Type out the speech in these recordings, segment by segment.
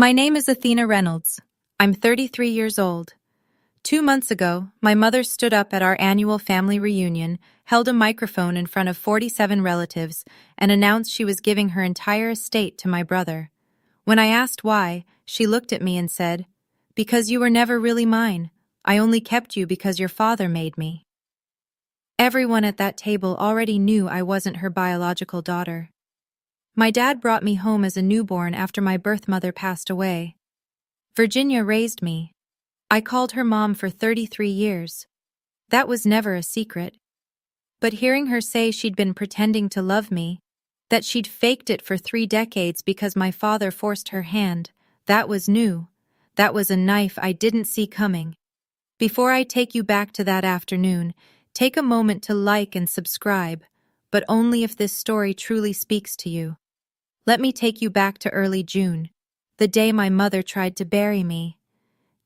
My name is Athena Reynolds. I'm 33 years old. 2 months ago, my mother stood up at our annual family reunion, held a microphone in front of 47 relatives, and announced she was giving her entire estate to my brother. When I asked why, she looked at me and said, "Because you were never really mine. I only kept you because your father made me." Everyone at that table already knew I wasn't her biological daughter. My dad brought me home as a newborn after my birth mother passed away. Virginia raised me. I called her mom for 33 years. That was never a secret. But hearing her say she'd been pretending to love me, that she'd faked it for 3 decades because my father forced her hand, that was new. That was a knife I didn't see coming. Before I take you back to that afternoon, take a moment to like and subscribe, but only if this story truly speaks to you. Let me take you back to early June, the day my mother tried to bury me,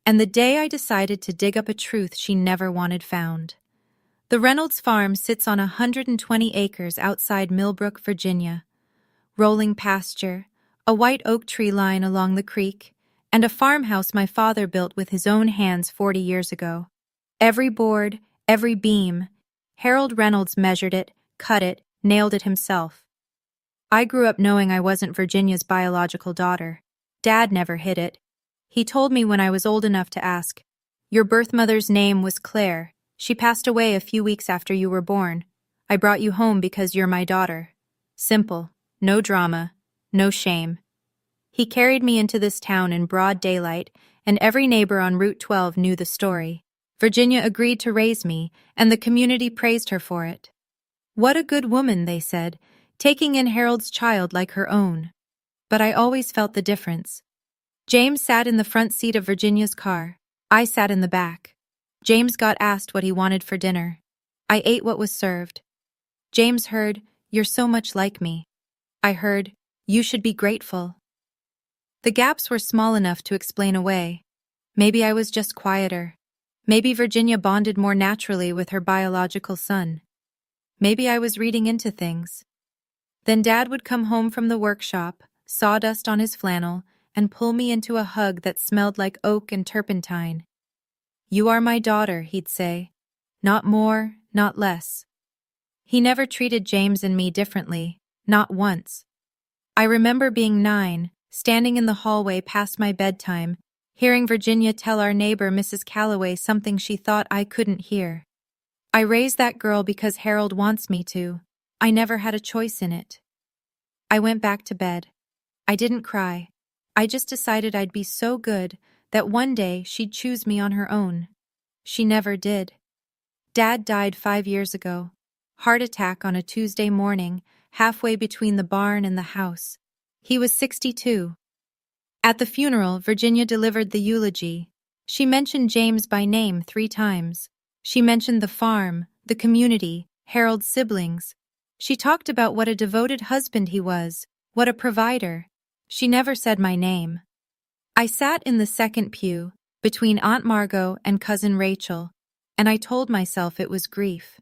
and the day I decided to dig up a truth she never wanted found. The Reynolds farm sits on 120 acres outside Millbrook, Virginia. Rolling pasture, a white oak tree line along the creek, and a farmhouse my father built with his own hands 40 years ago. Every board, every beam, Harold Reynolds measured it, cut it, nailed it himself. I grew up knowing I wasn't Virginia's biological daughter. Dad never hid it. He told me when I was old enough to ask, "Your birth mother's name was Claire. She passed away a few weeks after you were born. I brought you home because you're my daughter." Simple, no drama, no shame. He carried me into this town in broad daylight, and every neighbor on Route 12 knew the story. Virginia agreed to raise me, and the community praised her for it. What a good woman, they said, taking in Harold's child like her own. But I always felt the difference. James sat in the front seat of Virginia's car. I sat in the back. James got asked what he wanted for dinner. I ate what was served. James heard, "You're so much like me." I heard, "You should be grateful." The gaps were small enough to explain away. Maybe I was just quieter. Maybe Virginia bonded more naturally with her biological son. Maybe I was reading into things. Then Dad would come home from the workshop, sawdust on his flannel, and pull me into a hug that smelled like oak and turpentine. "You are my daughter," he'd say. "Not more, not less." He never treated James and me differently, not once. I remember being 9, standing in the hallway past my bedtime, hearing Virginia tell our neighbor Mrs. Calloway something she thought I couldn't hear. "I raised that girl because Harold wants me to. I never had a choice in it." I went back to bed. I didn't cry. I just decided I'd be so good that one day she'd choose me on her own. She never did. Dad died 5 years ago. Heart attack on a Tuesday morning, halfway between the barn and the house. He was 62. At the funeral, Virginia delivered the eulogy. She mentioned James by name 3 times. She mentioned the farm, the community, Harold's siblings. She talked about what a devoted husband he was, what a provider. She never said my name. I sat in the second pew, between Aunt Margot and Cousin Rachel, and I told myself it was grief.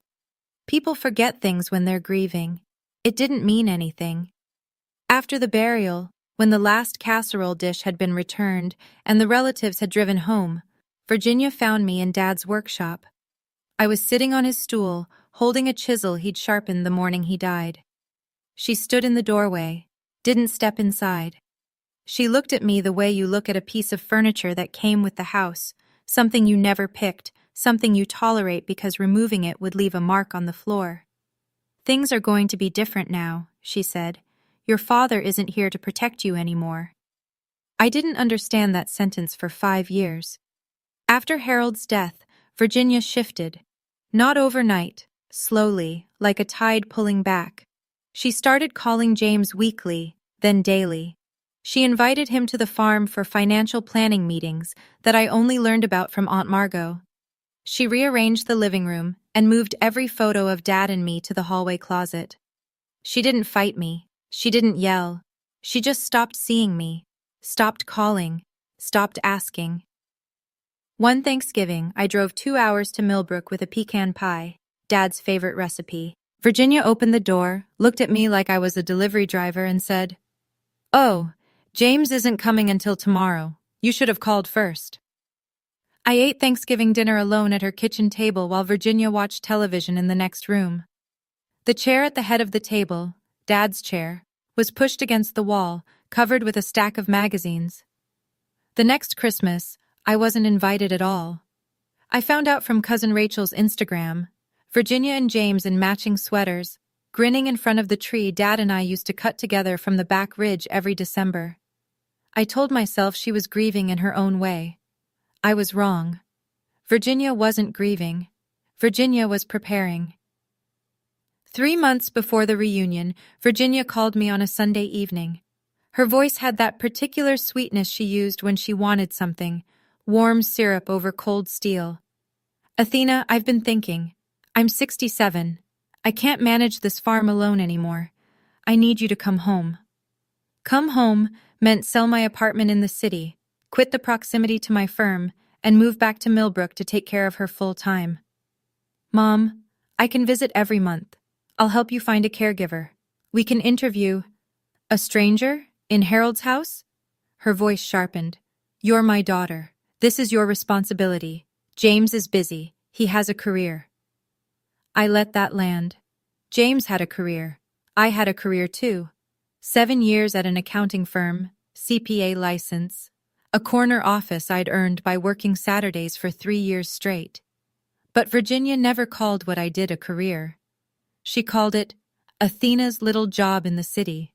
People forget things when they're grieving. It didn't mean anything. After the burial, when the last casserole dish had been returned and the relatives had driven home, Virginia found me in Dad's workshop. I was sitting on his stool, holding a chisel he'd sharpened the morning he died. She stood in the doorway, didn't step inside. She looked at me the way you look at a piece of furniture that came with the house, something you never picked, something you tolerate because removing it would leave a mark on the floor. "Things are going to be different now," she said. "Your father isn't here to protect you anymore." I didn't understand that sentence for 5 years. After Harold's death, Virginia shifted. Not overnight, slowly, like a tide pulling back. She started calling James weekly, then daily. She invited him to the farm for financial planning meetings that I only learned about from Aunt Margot. She rearranged the living room and moved every photo of Dad and me to the hallway closet. She didn't fight me. She didn't yell. She just stopped seeing me, stopped calling, stopped asking. One Thanksgiving, I drove 2 hours to Millbrook with a pecan pie, Dad's favorite recipe. Virginia opened the door, looked at me like I was a delivery driver, and said, "Oh, James isn't coming until tomorrow. You should have called first. I ate Thanksgiving dinner alone at her kitchen table while Virginia watched television in the next room. The chair at the head of the table, Dad's chair, was pushed against the wall, covered with a stack of magazines. The next Christmas, I wasn't invited at all. I found out from Cousin Rachel's Instagram. Virginia and James in matching sweaters, grinning in front of the tree Dad and I used to cut together from the back ridge every December. I told myself she was grieving in her own way. I was wrong. Virginia wasn't grieving. Virginia was preparing. 3 months before the reunion, Virginia called me on a Sunday evening. Her voice had that particular sweetness she used when she wanted something, warm syrup over cold steel. Athena, I've been thinking. I'm 67. I can't manage this farm alone anymore. I need you to come home. Come home meant sell my apartment in the city, quit the proximity to my firm, and move back to Millbrook to take care of her full time. Mom, I can visit every month. I'll help you find a caregiver. We can interview. A stranger? In Harold's house? Her voice sharpened. You're my daughter. This is your responsibility. James is busy. He has a career. I let that land. James had a career. I had a career too. 7 years at an accounting firm, CPA license, a corner office I'd earned by working Saturdays for 3 years straight. But Virginia never called what I did a career. She called it Athena's little job in the city.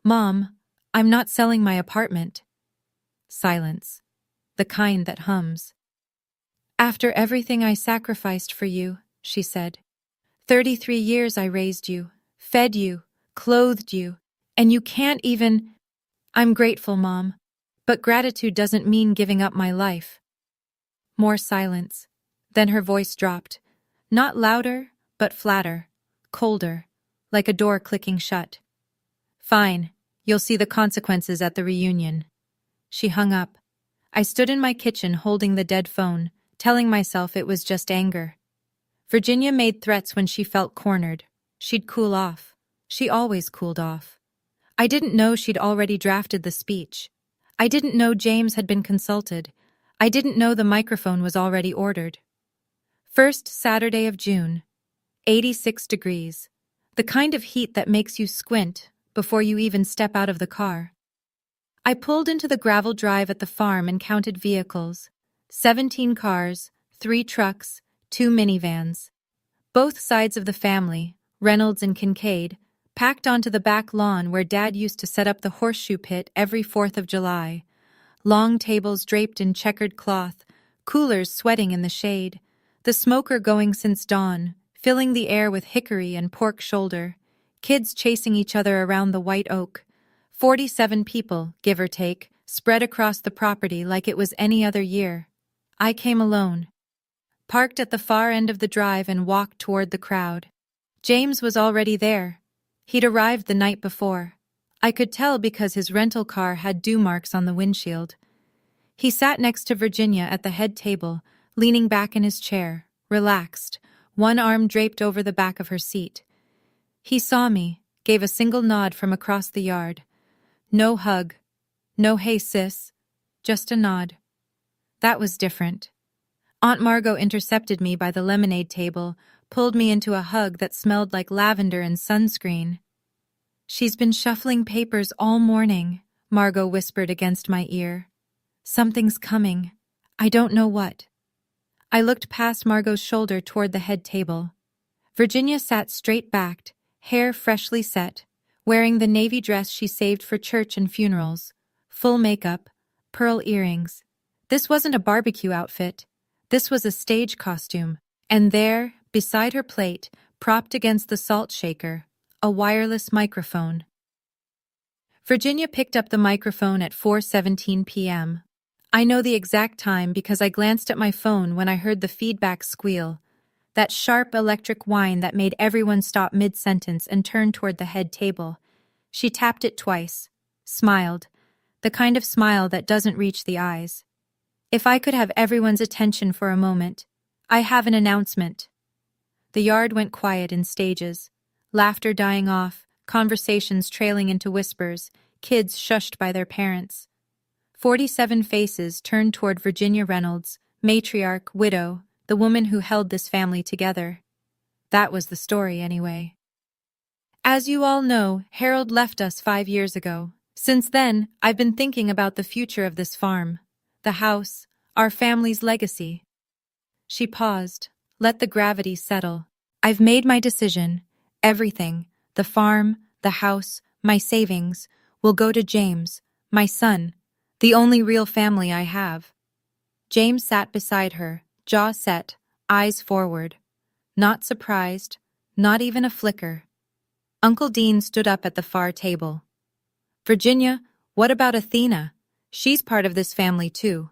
Mom, I'm not selling my apartment. Silence. The kind that hums. After everything I sacrificed for you, she said. 33 years I raised you, fed you, clothed you, and you can't even... I'm grateful, Mom, but gratitude doesn't mean giving up my life. More silence. Then her voice dropped. Not louder, but flatter, colder, like a door clicking shut. Fine, you'll see the consequences at the reunion. She hung up. I stood in my kitchen holding the dead phone, telling myself it was just anger. Virginia made threats when she felt cornered. She'd cool off. She always cooled off. I didn't know she'd already drafted the speech. I didn't know James had been consulted. I didn't know the microphone was already ordered. First Saturday of June. 86 degrees. The kind of heat that makes you squint before you even step out of the car. I pulled into the gravel drive at the farm and counted vehicles. 17 cars, 3 trucks, 2 minivans. Both sides of the family, Reynolds and Kincaid, packed onto the back lawn where Dad used to set up the horseshoe pit every 4th of July. Long tables draped in checkered cloth, coolers sweating in the shade, the smoker going since dawn, filling the air with hickory and pork shoulder, kids chasing each other around the white oak. 47 people, give or take, spread across the property like it was any other year. I came alone. Parked at the far end of the drive and walked toward the crowd. James was already there. He'd arrived the night before. I could tell because his rental car had dew marks on the windshield. He sat next to Virginia at the head table, leaning back in his chair, relaxed, one arm draped over the back of her seat. He saw me, gave a single nod from across the yard. No hug. No hey sis. Just a nod. That was different. Aunt Margot intercepted me by the lemonade table, pulled me into a hug that smelled like lavender and sunscreen. She's been shuffling papers all morning, Margot whispered against my ear. Something's coming. I don't know what. I looked past Margot's shoulder toward the head table. Virginia sat straight-backed, hair freshly set, wearing the navy dress she saved for church and funerals, full makeup, pearl earrings. This wasn't a barbecue outfit. This was a stage costume, and there, beside her plate, propped against the salt shaker, a wireless microphone. Virginia picked up the microphone at 4:17 p.m. I know the exact time because I glanced at my phone when I heard the feedback squeal, that sharp electric whine that made everyone stop mid-sentence and turn toward the head table. She tapped it twice, smiled, the kind of smile that doesn't reach the eyes. If I could have everyone's attention for a moment, I have an announcement. The yard went quiet in stages, laughter dying off, conversations trailing into whispers, kids shushed by their parents. 47 faces turned toward Virginia Reynolds, matriarch, widow, the woman who held this family together. That was the story, anyway. As you all know, Harold left us 5 years ago. Since then, I've been thinking about the future of this farm, the house, our family's legacy. She paused, let the gravity settle. I've made my decision. Everything, the farm, the house, my savings, will go to James, my son, the only real family I have. James sat beside her, jaw set, eyes forward. Not surprised, not even a flicker. Uncle Dean stood up at the far table. Virginia, what about Athena? She's part of this family too.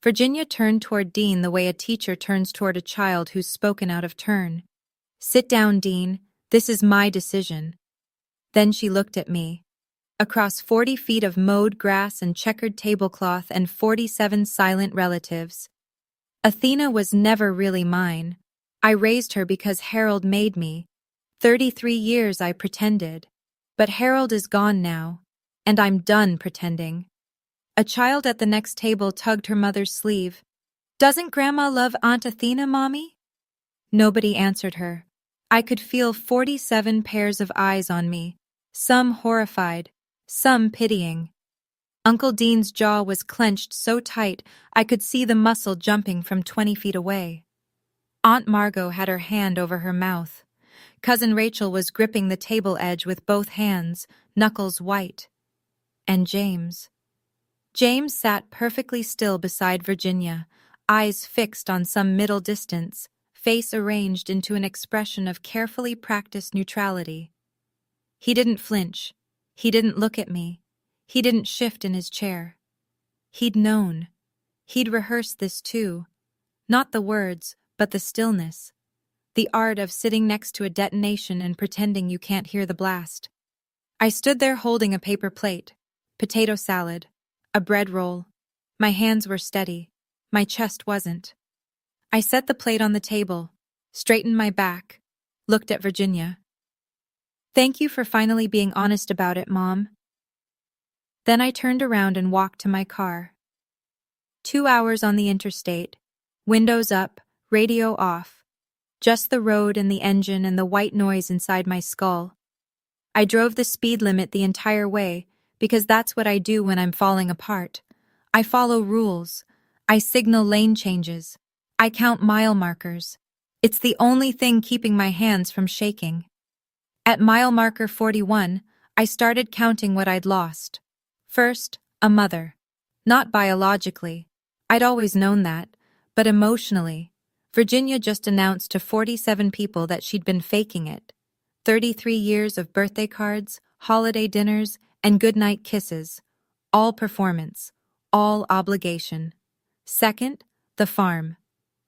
Virginia turned toward Dean the way a teacher turns toward a child who's spoken out of turn. Sit down, Dean. This is my decision. Then she looked at me. Across 40 feet of mowed grass and checkered tablecloth and 47 silent relatives. Athena was never really mine. I raised her because Harold made me. 33 years I pretended. But Harold is gone now, and I'm done pretending. A child at the next table tugged her mother's sleeve. Doesn't Grandma love Aunt Athena, Mommy? Nobody answered her. I could feel 47 pairs of eyes on me, some horrified, some pitying. Uncle Dean's jaw was clenched so tight I could see the muscle jumping from 20 feet away. Aunt Margot had her hand over her mouth. Cousin Rachel was gripping the table edge with both hands, knuckles white. And James. James sat perfectly still beside Virginia, eyes fixed on some middle distance, face arranged into an expression of carefully practiced neutrality. He didn't flinch. He didn't look at me. He didn't shift in his chair. He'd known. He'd rehearsed this too. Not the words, but the stillness. The art of sitting next to a detonation and pretending you can't hear the blast. I stood there holding a paper plate, potato salad, a bread roll. My hands were steady. My chest wasn't. I set the plate on the table, straightened my back, looked at Virginia. Thank you for finally being honest about it, Mom. Then I turned around and walked to my car. 2 hours on the interstate, windows up, radio off. Just the road and the engine and the white noise inside my skull. I drove the speed limit the entire way because that's what I do when I'm falling apart. I follow rules. I signal lane changes. I count mile markers. It's the only thing keeping my hands from shaking. At mile marker 41, I started counting what I'd lost. First, a mother. Not biologically. I'd always known that, but emotionally. Virginia just announced to 47 people that she'd been faking it. 33 years of birthday cards, holiday dinners, and goodnight kisses. All performance. All obligation. Second, the farm.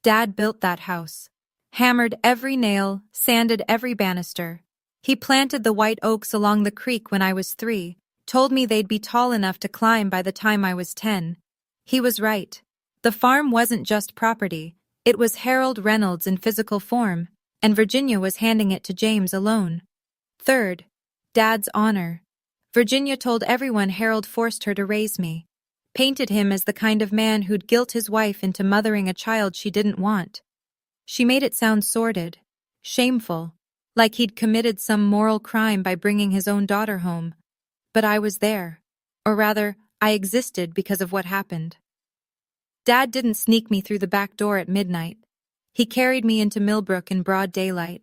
Dad built that house. Hammered every nail, sanded every banister. He planted the white oaks along the creek when I was 3, told me they'd be tall enough to climb by the time I was 10. He was right. The farm wasn't just property. It was Harold Reynolds in physical form, and Virginia was handing it to James alone. Third, Dad's honor. Virginia told everyone Harold forced her to raise me, painted him as the kind of man who'd guilt his wife into mothering a child she didn't want. She made it sound sordid, shameful, like he'd committed some moral crime by bringing his own daughter home. But I was there, or rather, I existed because of what happened. Dad didn't sneak me through the back door at midnight. He carried me into Millbrook in broad daylight.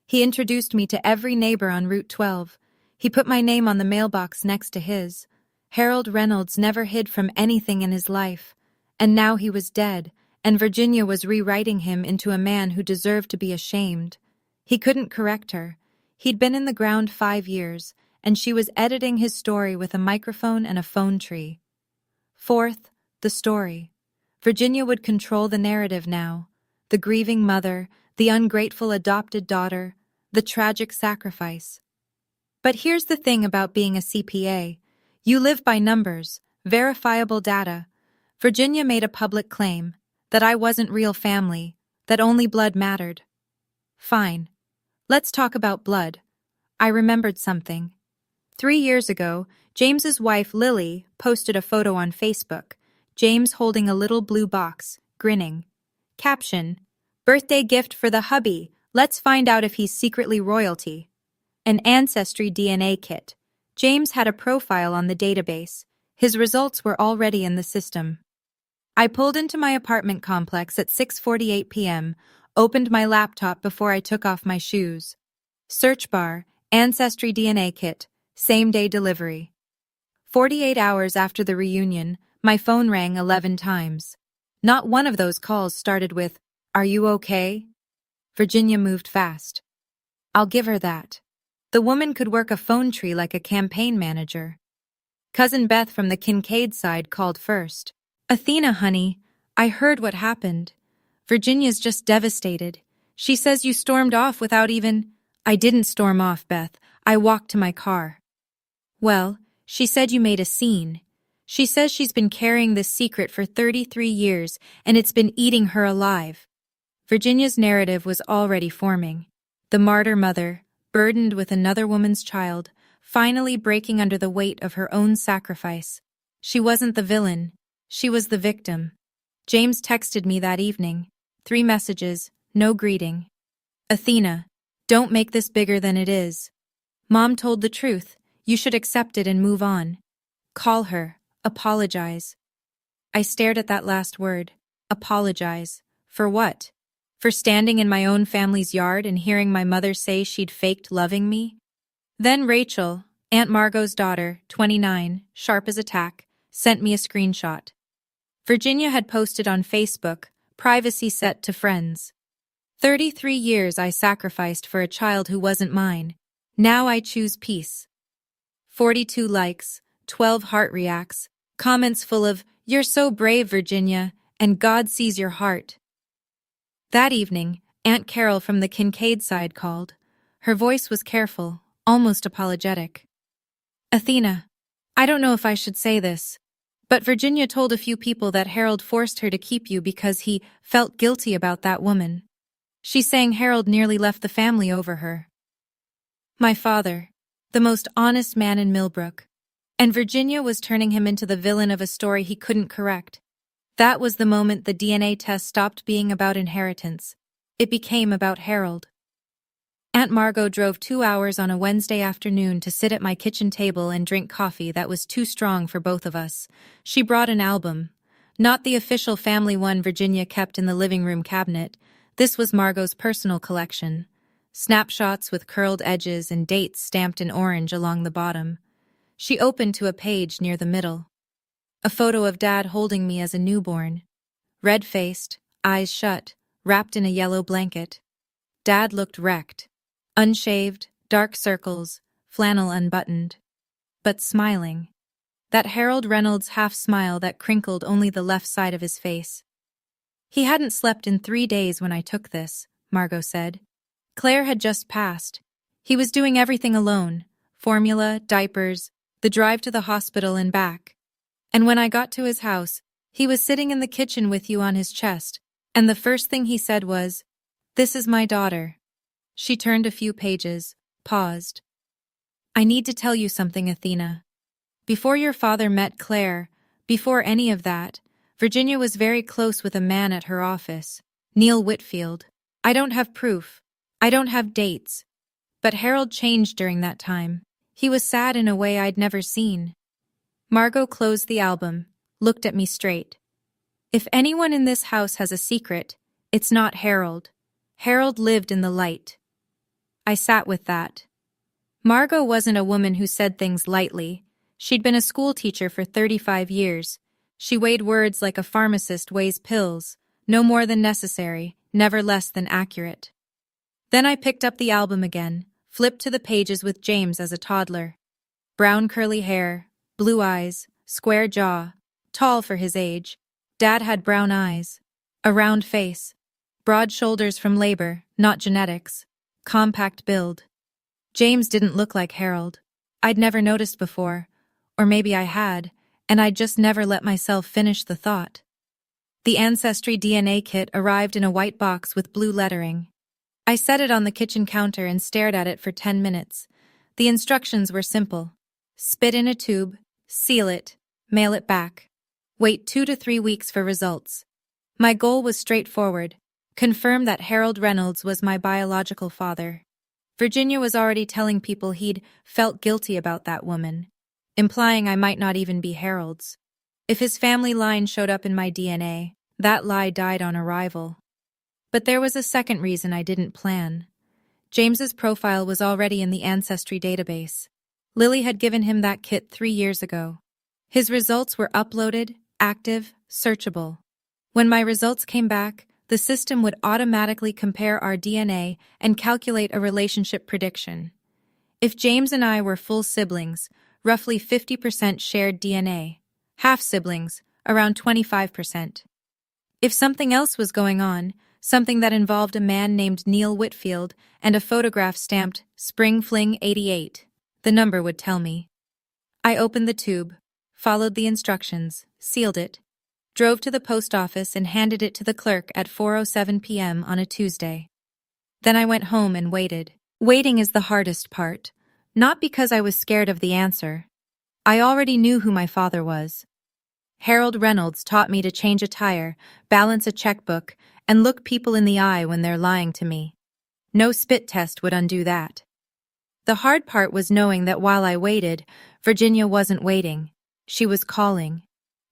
He introduced me to every neighbor on Route 12. He put my name on the mailbox next to his. Harold Reynolds never hid from anything in his life. And now he was dead, and Virginia was rewriting him into a man who deserved to be ashamed. He couldn't correct her. He'd been in the ground 5 years, and she was editing his story with a microphone and a phone tree. Fourth, the story. Virginia would control the narrative now. The grieving mother, the ungrateful adopted daughter, the tragic sacrifice. But here's the thing about being a CPA. You live by numbers, verifiable data. Virginia made a public claim that I wasn't real family, that only blood mattered. Fine. Let's talk about blood. I remembered something. 3 years ago, James's wife Lily posted a photo on Facebook. James holding a little blue box, grinning. Caption: Birthday gift for the hubby. Let's find out if he's secretly royalty. An ancestry DNA kit. James had a profile on the database. His results were already in the system. I pulled into my apartment complex at 6:48 p.m., opened my laptop before I took off my shoes. Search bar, Ancestry DNA kit, same-day delivery. 48 hours after the reunion, my phone rang 11 times. Not one of those calls started with, "Are you okay?" Virginia moved fast. I'll give her that. The woman could work a phone tree like a campaign manager. Cousin Beth from the Kincaid side called first. "Athena, honey, I heard what happened. Virginia's just devastated. She says you stormed off without even—" "I didn't storm off, Beth. I walked to my car." "Well, she said you made a scene. She says she's been carrying this secret for 33 years and it's been eating her alive." Virginia's narrative was already forming. The martyr mother, burdened with another woman's child, finally breaking under the weight of her own sacrifice. She wasn't the villain. She was the victim. James texted me that evening. 3 messages, no greeting. "Athena, don't make this bigger than it is. Mom told the truth. You should accept it and move on. Call her. Apologize." I stared at that last word. Apologize. For what? For standing in my own family's yard and hearing my mother say she'd faked loving me? Then Rachel, Aunt Margot's daughter, 29, sharp as a tack, sent me a screenshot. Virginia had posted on Facebook, privacy set to friends. 33 years I sacrificed for a child who wasn't mine. Now I choose peace. 42 likes, 12 heart reacts, comments full of, "You're so brave, Virginia, and God sees your heart." That evening, Aunt Carol from the Kincaid side called. Her voice was careful, almost apologetic. "Athena, I don't know if I should say this, but Virginia told a few people that Harold forced her to keep you because he felt guilty about that woman. She's saying Harold nearly left the family over her." My father, the most honest man in Millbrook, and Virginia was turning him into the villain of a story he couldn't correct. That was the moment the DNA test stopped being about inheritance. It became about Harold. Aunt Margot drove 2 hours on a Wednesday afternoon to sit at my kitchen table and drink coffee that was too strong for both of us. She brought an album. Not the official family one Virginia kept in the living room cabinet. This was Margot's personal collection. Snapshots with curled edges and dates stamped in orange along the bottom. She opened to a page near the middle. A photo of Dad holding me as a newborn. Red-faced, eyes shut, wrapped in a yellow blanket. Dad looked wrecked. Unshaved, dark circles, flannel unbuttoned. But smiling. That Harold Reynolds half-smile that crinkled only the left side of his face. "He hadn't slept in 3 days when I took this," Margot said. Claire had just passed. He was doing everything alone. Formula, diapers, the drive to the hospital and back. And when I got to his house, he was sitting in the kitchen with you on his chest, and the first thing he said was, "This is my daughter." She turned a few pages, paused. "I need to tell you something, Athena. Before your father met Claire, before any of that, Virginia was very close with a man at her office, Neil Whitfield. I don't have proof. I don't have dates. But Harold changed during that time. He was sad in a way I'd never seen." Margot closed the album, looked at me straight. "If anyone in this house has a secret, it's not Harold. Harold lived in the light." I sat with that. Margot wasn't a woman who said things lightly. She'd been a school teacher for 35 years. She weighed words like a pharmacist weighs pills, no more than necessary, never less than accurate. Then I picked up the album again, flipped to the pages with James as a toddler. Brown curly hair, blue eyes, square jaw, tall for his age. Dad had brown eyes, a round face, broad shoulders from labor, not genetics, compact build. James didn't look like Harold. I'd never noticed before, or maybe I had, and I'd just never let myself finish the thought. The Ancestry DNA kit arrived in a white box with blue lettering. I set it on the kitchen counter and stared at it for 10 minutes. The instructions were simple. Spit in a tube, seal it, mail it back. Wait 2 to 3 weeks for results. My goal was straightforward: confirm that Harold Reynolds was my biological father. Virginia was already telling people he'd felt guilty about that woman, implying I might not even be Harold's. If his family line showed up in my DNA, that lie died on arrival. But there was a second reason I didn't plan. James's profile was already in the Ancestry database. Lily had given him that kit 3 years ago. His results were uploaded, active, searchable. When my results came back, the system would automatically compare our DNA and calculate a relationship prediction. If James and I were full siblings, roughly 50% shared DNA. Half siblings, around 25%. If something else was going on, something that involved a man named Neil Whitfield and a photograph stamped Spring Fling 88, the number would tell me. I opened the tube, followed the instructions, sealed it, drove to the post office and handed it to the clerk at 4:07 p.m. on a Tuesday. Then I went home and waited. Waiting is the hardest part, not because I was scared of the answer. I already knew who my father was. Harold Reynolds taught me to change a tire, balance a checkbook, and look people in the eye when they're lying to me. No spit test would undo that. The hard part was knowing that while I waited, Virginia wasn't waiting. She was calling,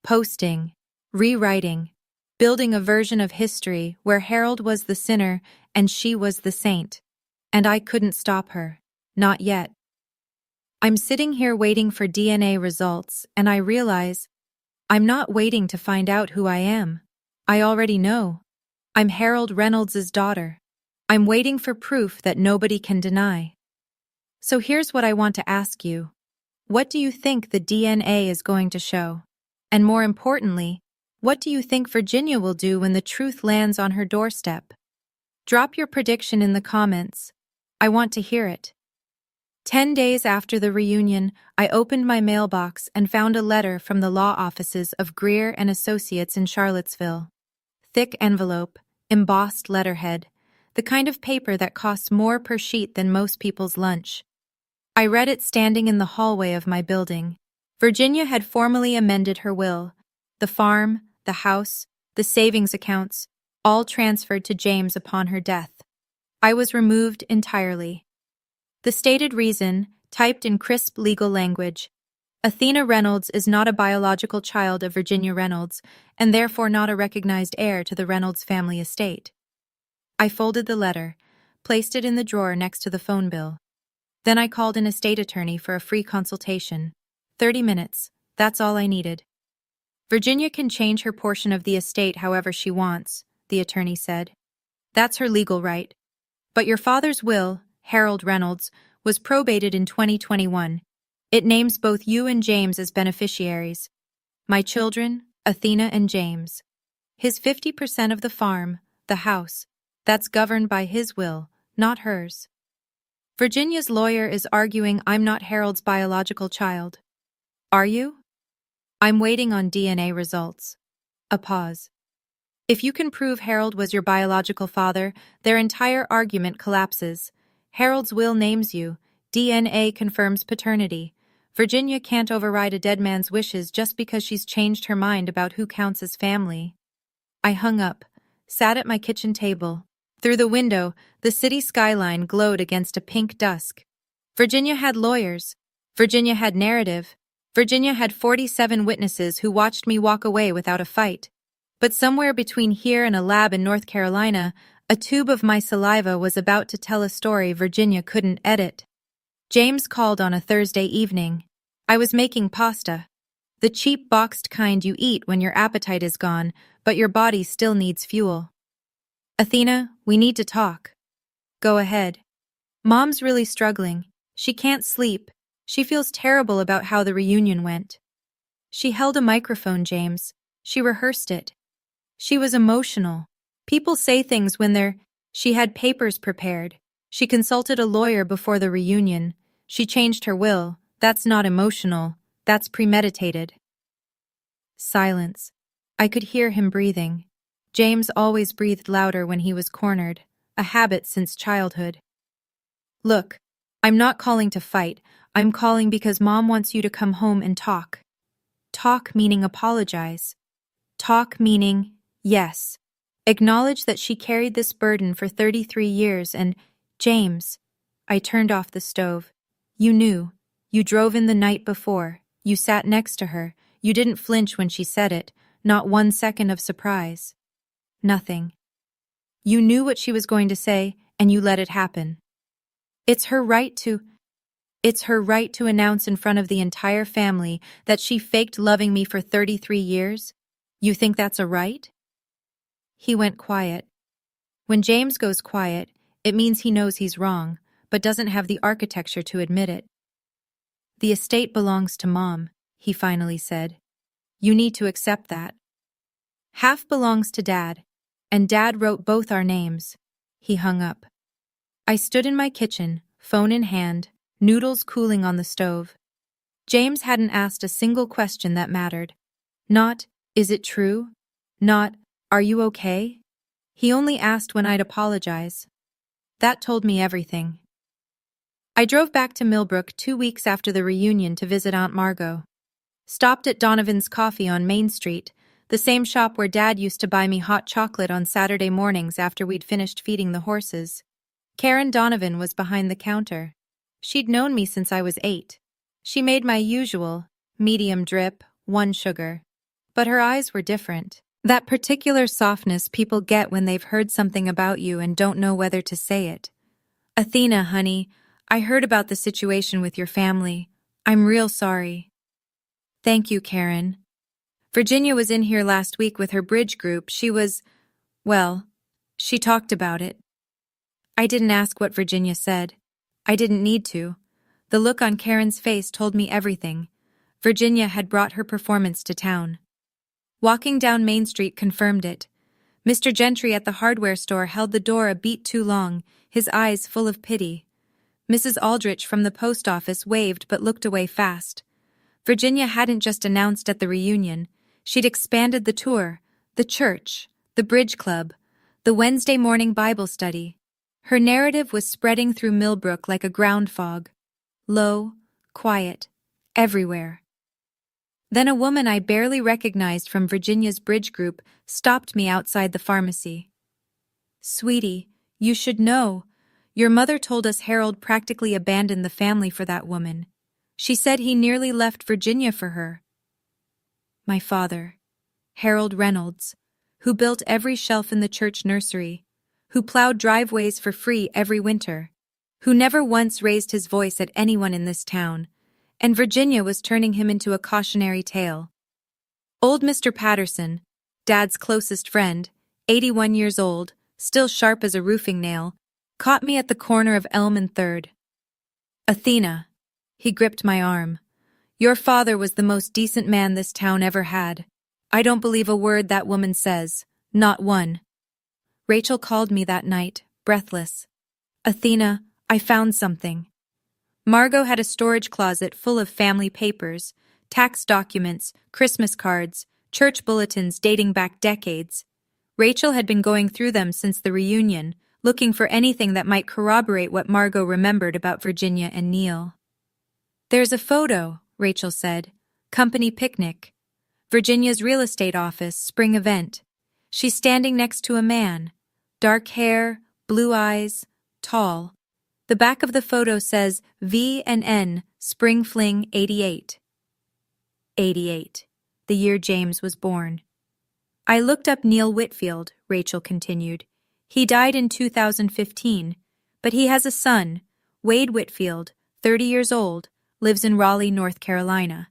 posting, rewriting, building a version of history where Harold was the sinner and she was the saint. And I couldn't stop her. Not yet. I'm sitting here waiting for DNA results, and I realize I'm not waiting to find out who I am. I already know. I'm Harold Reynolds' daughter. I'm waiting for proof that nobody can deny. So here's what I want to ask you. What do you think the DNA is going to show? And more importantly, what do you think Virginia will do when the truth lands on her doorstep? Drop your prediction in the comments. I want to hear it. 10 days after the reunion, I opened my mailbox and found a letter from the law offices of Greer and Associates in Charlottesville. Thick envelope, embossed letterhead, the kind of paper that costs more per sheet than most people's lunch. I read it standing in the hallway of my building. Virginia had formally amended her will. The farm, the house, the savings accounts, all transferred to James upon her death. I was removed entirely. The stated reason, typed in crisp legal language: Athena Reynolds is not a biological child of Virginia Reynolds, and therefore not a recognized heir to the Reynolds family estate. I folded the letter, placed it in the drawer next to the phone bill. Then I called an estate attorney for a free consultation. 30 minutes, that's all I needed. Virginia can change her portion of the estate however she wants, the attorney said. That's her legal right. But your father's will, Harold Reynolds, was probated in 2021. It names both you and James as beneficiaries. My children, Athena and James. His 50% of the farm, the house, that's governed by his will, not hers. Virginia's lawyer is arguing I'm not Harold's biological child. Are you? I'm waiting on DNA results. A pause. If you can prove Harold was your biological father, their entire argument collapses. Harold's will names you. DNA confirms paternity. Virginia can't override a dead man's wishes just because she's changed her mind about who counts as family. I hung up, sat at my kitchen table. Through the window, the city skyline glowed against a pink dusk. Virginia had lawyers. Virginia had narrative. Virginia had 47 witnesses who watched me walk away without a fight. But somewhere between here and a lab in North Carolina, a tube of my saliva was about to tell a story Virginia couldn't edit. James called on a Thursday evening. I was making pasta. The cheap boxed kind you eat when your appetite is gone, but your body still needs fuel. Athena, we need to talk. Go ahead. Mom's really struggling. She can't sleep. She feels terrible about how the reunion went. She held a microphone, James. She rehearsed it. She was emotional. People say things when they're... She had papers prepared. She consulted a lawyer before the reunion. She changed her will. That's not emotional. That's premeditated. Silence. I could hear him breathing. James always breathed louder when he was cornered, a habit since childhood. Look, I'm not calling to fight. I'm calling because Mom wants you to come home and talk. Talk meaning apologize. Talk meaning, yes. Acknowledge that she carried this burden for 33 years and, James, I turned off the stove. You knew. You drove in the night before. You sat next to her. You didn't flinch when she said it, not 1 second of surprise. Nothing. You knew what she was going to say, and you let it happen. It's her right to announce in front of the entire family that she faked loving me for 33 years. You think that's a right? He went quiet. When James goes quiet, it means he knows he's wrong, but doesn't have the architecture to admit it. The estate belongs to Mom, he finally said. You need to accept that. Half belongs to Dad, and Dad wrote both our names. He hung up. I stood in my kitchen, phone in hand, noodles cooling on the stove. James hadn't asked a single question that mattered. Not, is it true? Not, are you okay? He only asked when I'd apologize. That told me everything. I drove back to Millbrook 2 weeks after the reunion to visit Aunt Margot. Stopped at Donovan's Coffee on Main Street, the same shop where Dad used to buy me hot chocolate on Saturday mornings after we'd finished feeding the horses. Karen Donovan was behind the counter. She'd known me since I was 8. She made my usual, medium drip, 1 sugar. But her eyes were different. That particular softness people get when they've heard something about you and don't know whether to say it. Athena, honey, I heard about the situation with your family. I'm real sorry. Thank you, Karen. Virginia was in here last week with her bridge group. She talked about it. I didn't ask what Virginia said. I didn't need to. The look on Karen's face told me everything. Virginia had brought her performance to town. Walking down Main Street confirmed it. Mr. Gentry at the hardware store held the door a beat too long, his eyes full of pity. Mrs. Aldrich from the post office waved but looked away fast. Virginia hadn't just announced at the reunion. She'd expanded the tour, the church, the bridge club, the Wednesday morning Bible study. Her narrative was spreading through Millbrook like a ground fog. Low, quiet, everywhere. Then a woman I barely recognized from Virginia's bridge group stopped me outside the pharmacy. Sweetie, you should know. Your mother told us Harold practically abandoned the family for that woman. She said he nearly left Virginia for her. My father, Harold Reynolds, who built every shelf in the church nursery, who plowed driveways for free every winter, who never once raised his voice at anyone in this town, and Virginia was turning him into a cautionary tale. Old Mr. Patterson, Dad's closest friend, 81 years old, still sharp as a roofing nail, caught me at the corner of Elm and 3rd. Athena, he gripped my arm. Your father was the most decent man this town ever had. I don't believe a word that woman says, not one. Rachel called me that night, breathless. Athena, I found something. Margot had a storage closet full of family papers, tax documents, Christmas cards, church bulletins dating back decades. Rachel had been going through them since the reunion, looking for anything that might corroborate what Margot remembered about Virginia and Neil. There's a photo, Rachel said. Company picnic. Virginia's real estate office, spring event. She's standing next to a man. Dark hair, blue eyes, tall. The back of the photo says V&N, Spring Fling 88. 88, the year James was born. I looked up Neil Whitfield, Rachel continued. He died in 2015, but he has a son, Wade Whitfield, 30 years old, lives in Raleigh, North Carolina.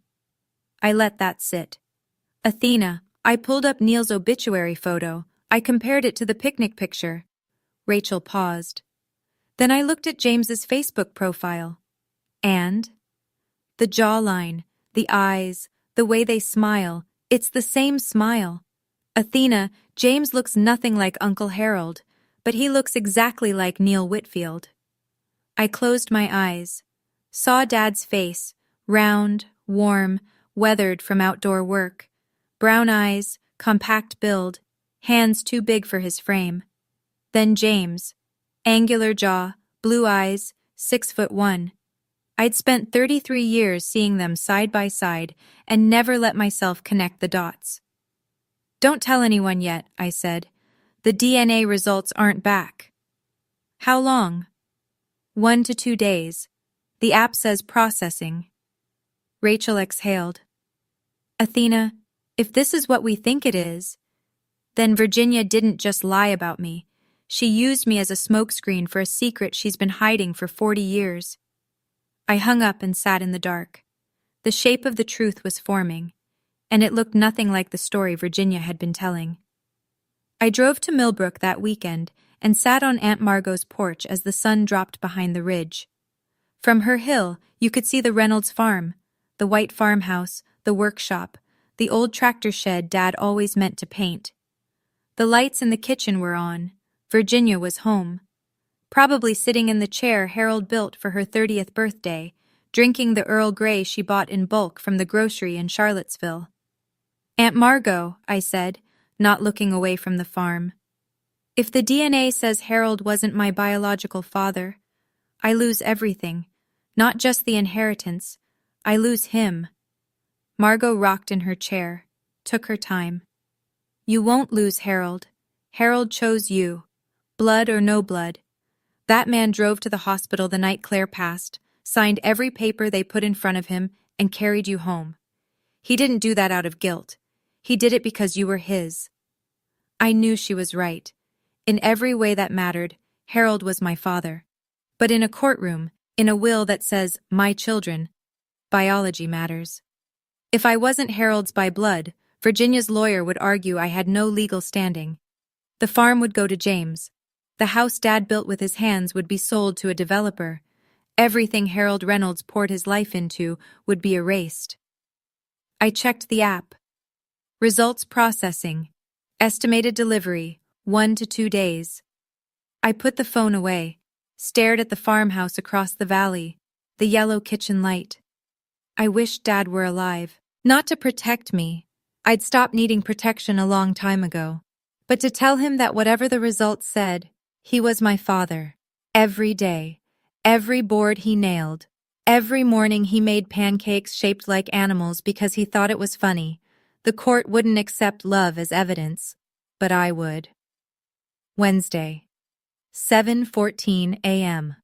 I let that sit. Athena, I pulled up Neil's obituary photo. I compared it to the picnic picture. Rachel paused. Then I looked at James's Facebook profile. And? The jawline, the eyes, the way they smile, it's the same smile. Athena, James looks nothing like Uncle Harold, but he looks exactly like Neil Whitfield. I closed my eyes, saw Dad's face, round, warm, weathered from outdoor work. Brown eyes, compact build, hands too big for his frame. Then James, angular jaw, blue eyes, 6'1". I'd spent 33 years seeing them side by side and never let myself connect the dots. Don't tell anyone yet, I said. The DNA results aren't back. How long? 1 to 2 days. The app says processing. Rachel exhaled. Athena, if this is what we think it is, then Virginia didn't just lie about me. She used me as a smokescreen for a secret she's been hiding for 40 years. I hung up and sat in the dark. The shape of the truth was forming, and it looked nothing like the story Virginia had been telling. I drove to Millbrook that weekend and sat on Aunt Margot's porch as the sun dropped behind the ridge. From her hill, you could see the Reynolds farm, the white farmhouse, the workshop, the old tractor shed Dad always meant to paint. The lights in the kitchen were on. Virginia was home. Probably sitting in the chair Harold built for her 30th birthday, drinking the Earl Grey she bought in bulk from the grocery in Charlottesville. Aunt Margot, I said, not looking away from the farm. If the DNA says Harold wasn't my biological father, I lose everything, not just the inheritance. I lose him. Margot rocked in her chair, took her time. You won't lose Harold. Harold chose you. Blood or no blood. That man drove to the hospital the night Claire passed, signed every paper they put in front of him, and carried you home. He didn't do that out of guilt. He did it because you were his. I knew she was right. In every way that mattered, Harold was my father. But in a courtroom, in a will that says, my children, biology matters. If I wasn't Harold's by blood, Virginia's lawyer would argue I had no legal standing. The farm would go to James. The house Dad built with his hands would be sold to a developer. Everything Harold Reynolds poured his life into would be erased. I checked the app. Results processing. Estimated delivery, 1 to 2 days. I put the phone away, stared at the farmhouse across the valley, the yellow kitchen light. I wished Dad were alive. Not to protect me. I'd stopped needing protection a long time ago. But to tell him that whatever the results said, he was my father. Every day. Every board he nailed. Every morning he made pancakes shaped like animals because he thought it was funny. The court wouldn't accept love as evidence, but I would. Wednesday, 7:14 a.m.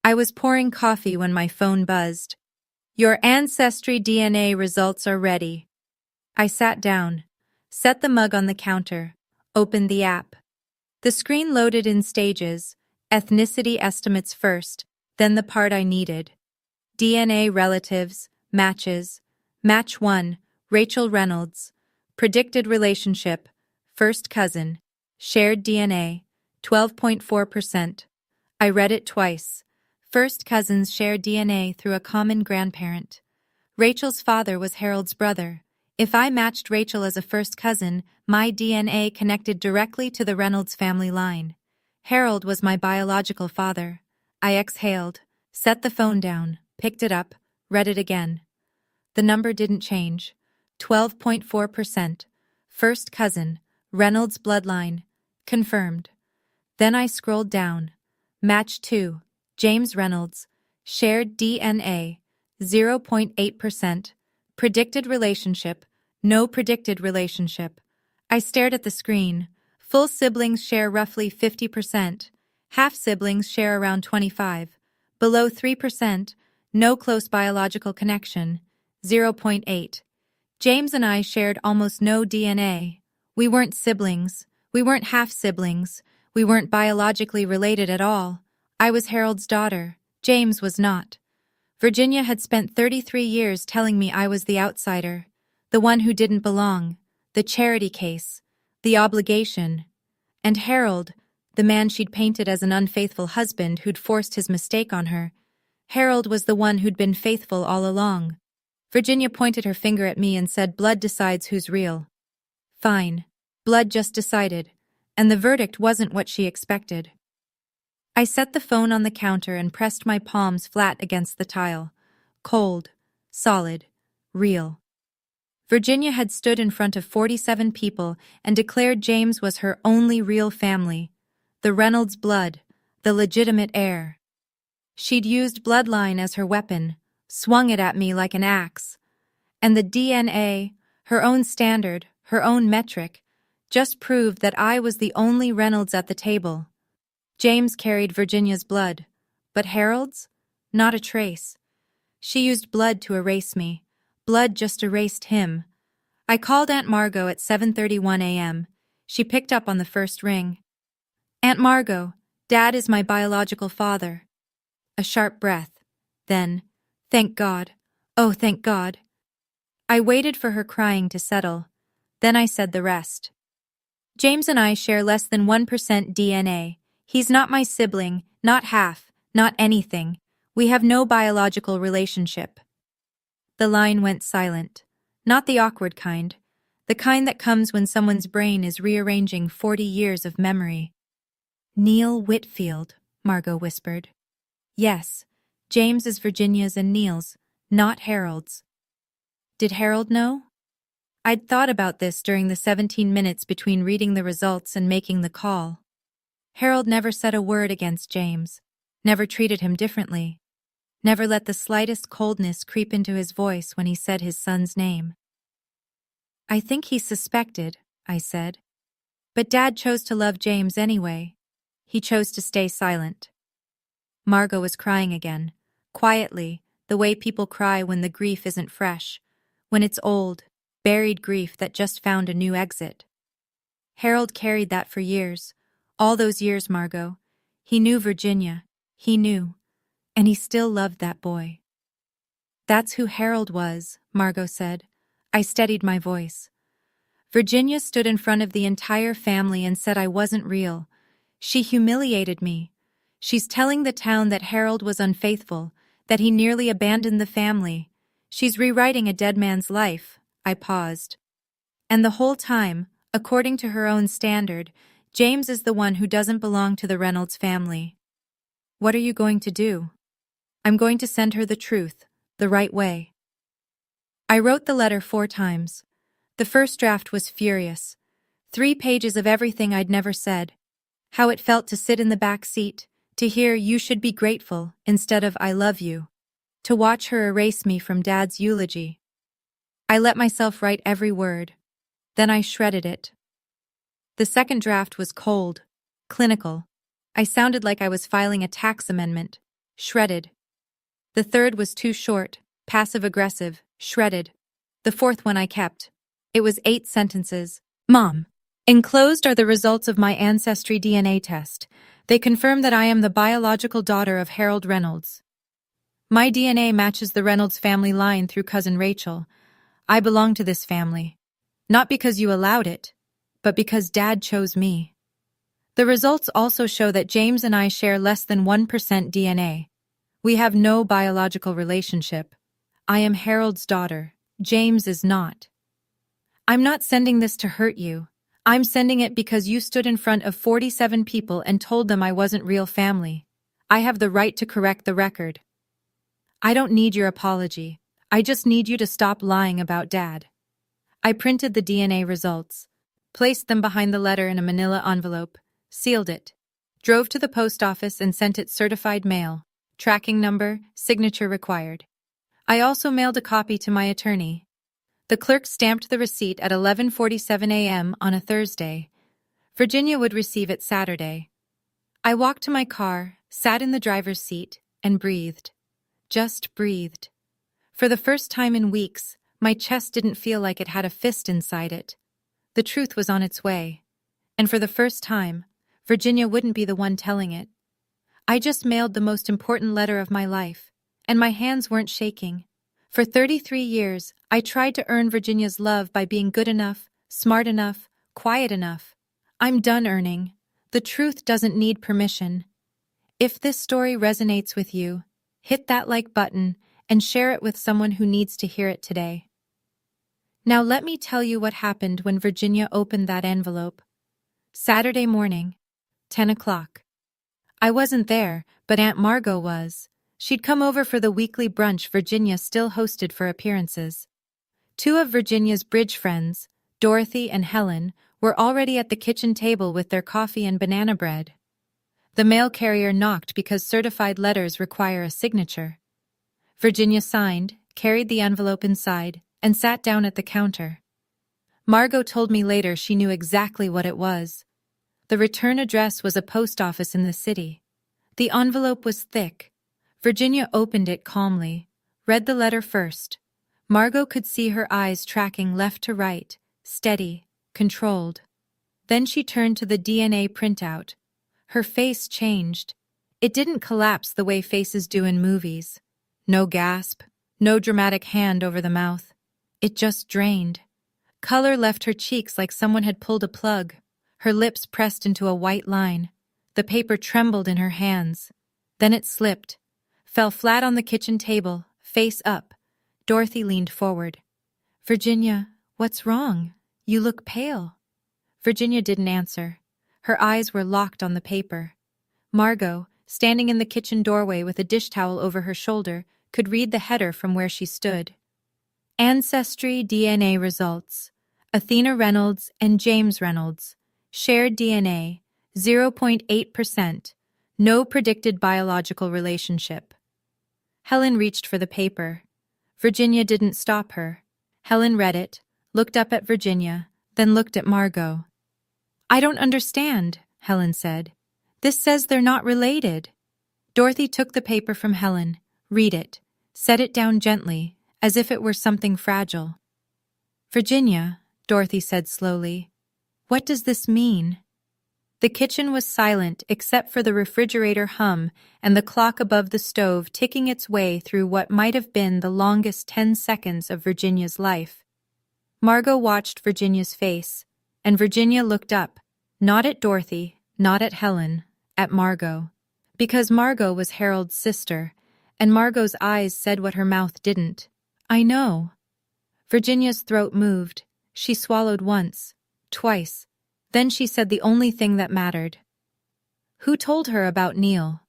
I was pouring coffee when my phone buzzed. Your ancestry DNA results are ready. I sat down, set the mug on the counter, opened the app. The screen loaded in stages, ethnicity estimates first, then the part I needed. DNA relatives, matches. Match 1, Rachel Reynolds. Predicted relationship, first cousin. Shared DNA, 12.4%. I read it twice. First cousins share DNA through a common grandparent. Rachel's father was Harold's brother. If I matched Rachel as a first cousin, my DNA connected directly to the Reynolds family line. Harold was my biological father. I exhaled, set the phone down, picked it up, read it again. The number didn't change. 12.4%. First cousin, Reynolds bloodline. Confirmed. Then I scrolled down. Match 2, James Reynolds. Shared DNA, 0.8%. Predicted relationship, no predicted relationship. I stared at the screen. Full siblings share roughly 50%. Half siblings share around 25%. Below 3%, no close biological connection, 0.8%. James and I shared almost no DNA. We weren't siblings. We weren't half-siblings. We weren't biologically related at all. I was Harold's daughter. James was not. Virginia had spent 33 years telling me I was the outsider, the one who didn't belong, the charity case, the obligation. And Harold, the man she'd painted as an unfaithful husband who'd forced his mistake on her, Harold was the one who'd been faithful all along. Virginia pointed her finger at me and said, blood decides who's real. Fine. Blood just decided, and the verdict wasn't what she expected. I set the phone on the counter and pressed my palms flat against the tile. Cold, solid, real. Virginia had stood in front of 47 people and declared James was her only real family, the Reynolds blood, the legitimate heir. She'd used bloodline as her weapon, swung it at me like an axe. And the DNA, her own standard, her own metric, just proved that I was the only Reynolds at the table. James carried Virginia's blood, but Harold's? Not a trace. She used blood to erase me. Blood just erased him. I called Aunt Margot at 7:31 a.m. She picked up on the first ring. Aunt Margot, Dad is my biological father. A sharp breath. Then, thank God. Oh, thank God. I waited for her crying to settle. Then I said the rest. James and I share less than 1% DNA. He's not my sibling, not half, not anything. We have no biological relationship. The line went silent. Not the awkward kind. The kind that comes when someone's brain is rearranging 40 years of memory. Neil Whitfield, Margot whispered. Yes, James is Virginia's and Neil's, not Harold's. Did Harold know? I'd thought about this during the 17 minutes between reading the results and making the call. Harold never said a word against James, never treated him differently, never let the slightest coldness creep into his voice when he said his son's name. I think he suspected, I said. But Dad chose to love James anyway. He chose to stay silent. Margot was crying again, quietly, the way people cry when the grief isn't fresh, when it's old, buried grief that just found a new exit. Harold carried that for years, all those years, Margot. He knew Virginia, he knew, and he still loved that boy. That's who Harold was, Margot said. I steadied my voice. Virginia stood in front of the entire family and said I wasn't real. She humiliated me. She's telling the town that Harold was unfaithful, that he nearly abandoned the family. She's rewriting a dead man's life. I paused. And the whole time, according to her own standard, James is the one who doesn't belong to the Reynolds family. What are you going to do? I'm going to send her the truth, the right way. I wrote the letter 4 times. The first draft was furious. 3 pages of everything I'd never said. How it felt to sit in the back seat, to hear "you should be grateful" instead of "I love you." To watch her erase me from Dad's eulogy. I let myself write every word. Then I shredded it. The second draft was cold, clinical. I sounded like I was filing a tax amendment. Shredded. The third was too short, passive-aggressive, shredded. The fourth one I kept. It was 8 sentences. Mom. Enclosed are the results of my ancestry DNA test. They confirm that I am the biological daughter of Harold Reynolds. My DNA matches the Reynolds family line through cousin Rachel. I belong to this family. Not because you allowed it, but because Dad chose me. The results also show that James and I share less than 1% DNA. We have no biological relationship. I am Harold's daughter. James is not. I'm not sending this to hurt you. I'm sending it because you stood in front of 47 people and told them I wasn't real family. I have the right to correct the record. I don't need your apology. I just need you to stop lying about Dad. I printed the DNA results, placed them behind the letter in a manila envelope, sealed it, drove to the post office and sent it certified mail, tracking number, signature required. I also mailed a copy to my attorney. The clerk stamped the receipt at 11:47 a.m. on a Thursday. Virginia would receive it Saturday. I walked to my car, sat in the driver's seat, and breathed. Just breathed. For the first time in weeks, my chest didn't feel like it had a fist inside it. The truth was on its way. And for the first time, Virginia wouldn't be the one telling it. I just mailed the most important letter of my life, and my hands weren't shaking. For 33 years, I tried to earn Virginia's love by being good enough, smart enough, quiet enough. I'm done earning. The truth doesn't need permission. If this story resonates with you, hit that like button and share it with someone who needs to hear it today. Now let me tell you what happened when Virginia opened that envelope. Saturday morning, 10 o'clock. I wasn't there, but Aunt Margot was. She'd come over for the weekly brunch Virginia still hosted for appearances. 2 of Virginia's bridge friends, Dorothy and Helen, were already at the kitchen table with their coffee and banana bread. The mail carrier knocked because certified letters require a signature. Virginia signed, carried the envelope inside, and sat down at the counter. Margot told me later she knew exactly what it was. The return address was a post office in the city. The envelope was thick. Virginia opened it calmly, read the letter first. Margot could see her eyes tracking left to right, steady, controlled. Then she turned to the DNA printout. Her face changed. It didn't collapse the way faces do in movies. No gasp, no dramatic hand over the mouth. It just drained. Color left her cheeks like someone had pulled a plug. Her lips pressed into a white line. The paper trembled in her hands. Then it slipped, fell flat on the kitchen table, face up. Dorothy leaned forward. "Virginia, what's wrong? You look pale." Virginia didn't answer. Her eyes were locked on the paper. Margot, standing in the kitchen doorway with a dish towel over her shoulder, could read the header from where she stood. Ancestry DNA results. Athena Reynolds and James Reynolds. Shared DNA, 0.8%. No predicted biological relationship. Helen reached for the paper. Virginia didn't stop her. Helen read it, looked up at Virginia, then looked at Margot. "I don't understand," Helen said. "This says they're not related." Dorothy took the paper from Helen, read it, set it down gently, as if it were something fragile. "Virginia," Dorothy said slowly, "what does this mean?" The kitchen was silent except for the refrigerator hum and the clock above the stove ticking its way through what might have been the longest 10 seconds of Virginia's life. Margot watched Virginia's face, and Virginia looked up, not at Dorothy, not at Helen, at Margot. Because Margot was Harold's sister, and Margot's eyes said what her mouth didn't. "I know." Virginia's throat moved. She swallowed once, twice. Then she said the only thing that mattered. "Who told her about Neil?"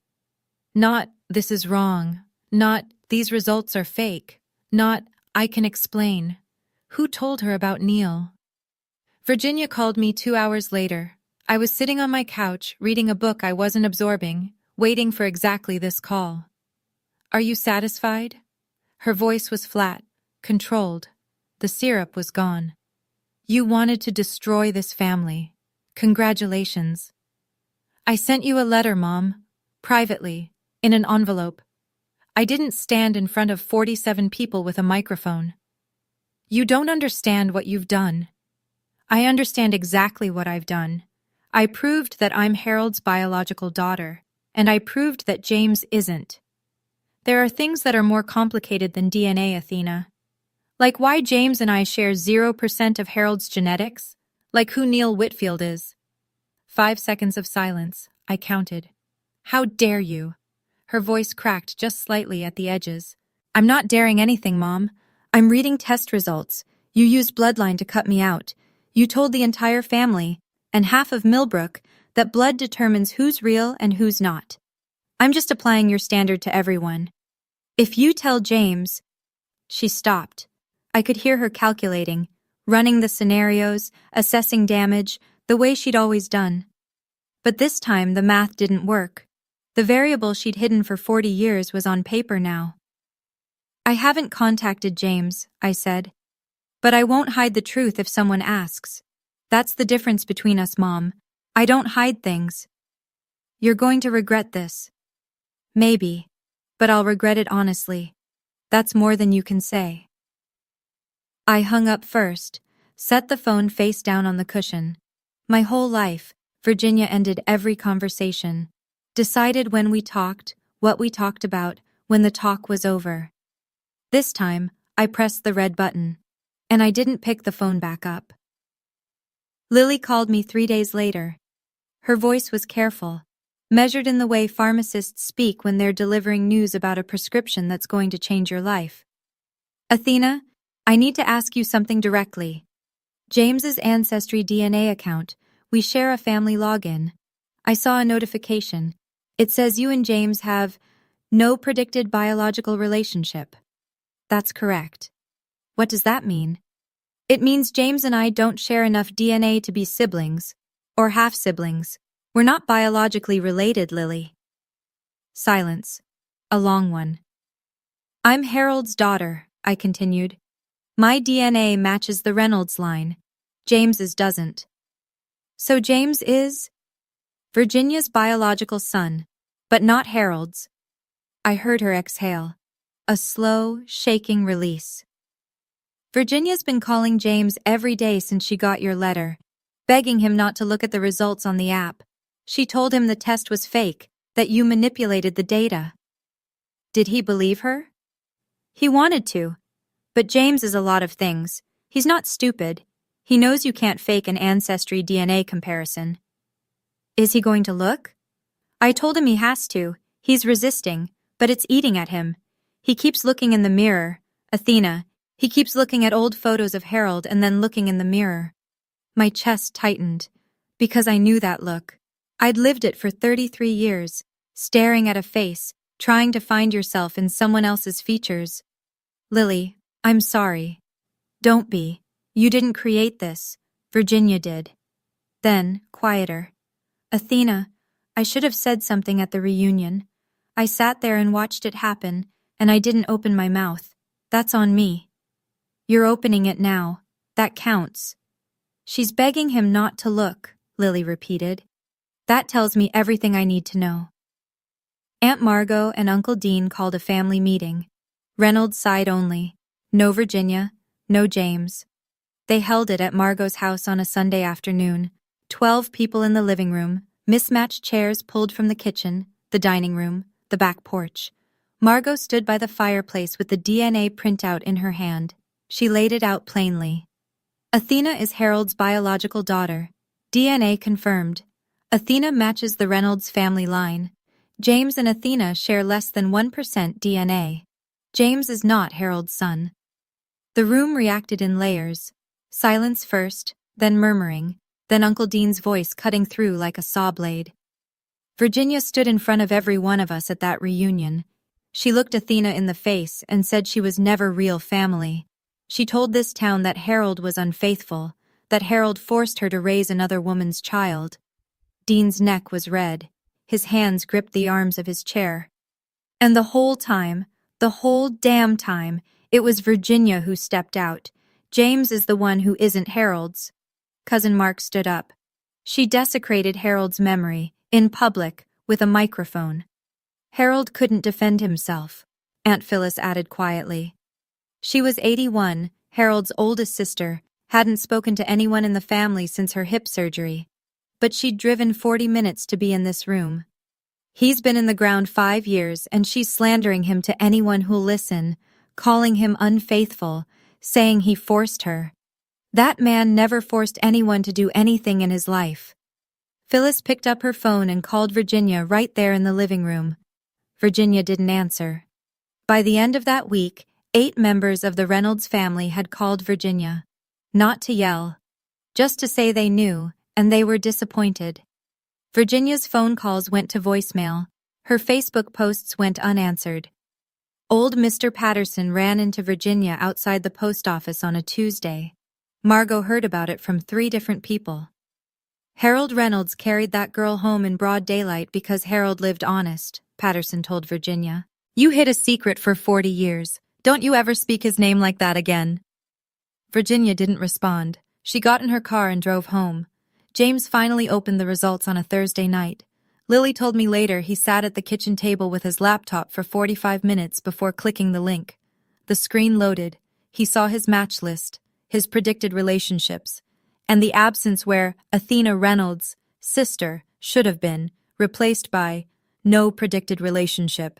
Not, "This is wrong." Not, "These results are fake." Not, "I can explain." Who told her about Neil? Virginia called me 2 hours later. I was sitting on my couch, reading a book I wasn't absorbing, waiting for exactly this call. "Are you satisfied?" Her voice was flat, controlled. The syrup was gone. "You wanted to destroy this family. Congratulations." "I sent you a letter, Mom. Privately, in an envelope. I didn't stand in front of 47 people with a microphone." "You don't understand what you've done." "I understand exactly what I've done. I proved that I'm Harold's biological daughter, and I proved that James isn't. There are things that are more complicated than DNA, Athena. Like why James and I share 0% of Harold's genetics? Like who Neil Whitfield is." 5 seconds of silence. I counted. "How dare you?" Her voice cracked just slightly at the edges. "I'm not daring anything, Mom. I'm reading test results. You used bloodline to cut me out. You told the entire family, and half of Millbrook, that blood determines who's real and who's not. I'm just applying your standard to everyone. If you tell James..." She stopped. I could hear her calculating, running the scenarios, assessing damage, the way she'd always done. But this time the math didn't work. The variable she'd hidden for 40 years was on paper now. "I haven't contacted James," I said. "But I won't hide the truth if someone asks. That's the difference between us, Mom. I don't hide things." "You're going to regret this." "Maybe, but I'll regret it honestly. That's more than you can say." I hung up first, set the phone face down on the cushion. My whole life, Virginia ended every conversation. Decided when we talked, what we talked about, when the talk was over. This time, I pressed the red button, and I didn't pick the phone back up. Lily called me 3 days later. Her voice was careful, measured in the way pharmacists speak when they're delivering news about a prescription that's going to change your life. "Athena, I need to ask you something directly. James's Ancestry DNA account, we share a family login. I saw a notification. It says you and James have no predicted biological relationship." "That's correct." "What does that mean?" "It means James and I don't share enough DNA to be siblings, or half-siblings. We're not biologically related, Lily. Silence. A long one. I'm Harold's daughter, I continued. My DNA matches the Reynolds line. James's doesn't. So James is Virginia's biological son, but not Harold's. I heard her exhale. A slow, shaking release. Virginia's been calling James every day since she got your letter, begging him not to look at the results on the app. She told him the test was fake, that you manipulated the data. Did he believe her? He wanted to. But James is a lot of things. He's not stupid. He knows you can't fake an ancestry DNA comparison. Is he going to look? I told him he has to. He's resisting, but it's eating at him. He keeps looking in the mirror. Athena, he keeps looking at old photos of Harold and then looking in the mirror. My chest tightened, because I knew that look. I'd lived it for 33 years, staring at a face, trying to find yourself in someone else's features. Lily, I'm sorry. Don't be. You didn't create this. Virginia did. Then, quieter. Athena, I should have said something at the reunion. I sat there and watched it happen, and I didn't open my mouth. That's on me. You're opening it now. That counts. She's begging him not to look, Lily repeated. That tells me everything I need to know. Aunt Margot and Uncle Dean called a family meeting. Reynolds' side only. No Virginia, no James. They held it at Margot's house on a Sunday afternoon. 12 people in the living room, mismatched chairs pulled from the kitchen, the dining room, the back porch. Margot stood by the fireplace with the DNA printout in her hand. She laid it out plainly. Athena is Harold's biological daughter. DNA confirmed. Athena matches the Reynolds family line. James and Athena share less than 1% DNA. James is not Harold's son. The room reacted in layers. Silence first, then murmuring, then Uncle Dean's voice cutting through like a saw blade. Virginia stood in front of every one of us at that reunion. She looked Athena in the face and said she was never real family. She told this town that Harold was unfaithful, that Harold forced her to raise another woman's child. Dean's neck was red. His hands gripped the arms of his chair. And the whole damn time, it was Virginia who stepped out. James is the one who isn't Harold's. Cousin Mark stood up. She desecrated Harold's memory, in public, with a microphone. Harold couldn't defend himself, Aunt Phyllis added quietly. She was 81, Harold's oldest sister, hadn't spoken to anyone in the family since her hip surgery. But she'd driven 40 minutes to be in this room. He's been in the ground 5 years, and she's slandering him to anyone who'll listen, calling him unfaithful, saying he forced her. That man never forced anyone to do anything in his life. Phyllis picked up her phone and called Virginia right there in the living room. Virginia didn't answer. By the end of that week, 8 members of the Reynolds family had called Virginia. Not to yell. Just to say they knew, and they were disappointed. Virginia's phone calls went to voicemail. Her Facebook posts went unanswered. Old Mr. Patterson ran into Virginia outside the post office on a Tuesday. Margot heard about it from 3 different people. Harold Reynolds carried that girl home in broad daylight because Harold lived honest, Patterson told Virginia. You hid a secret for 40 years. Don't you ever speak his name like that again. Virginia didn't respond. She got in her car and drove home. James finally opened the results on a Thursday night. Lily told me later he sat at the kitchen table with his laptop for 45 minutes before clicking the link. The screen loaded. He saw his match list, his predicted relationships, and the absence where Athena Reynolds, sister, should have been, replaced by no predicted relationship.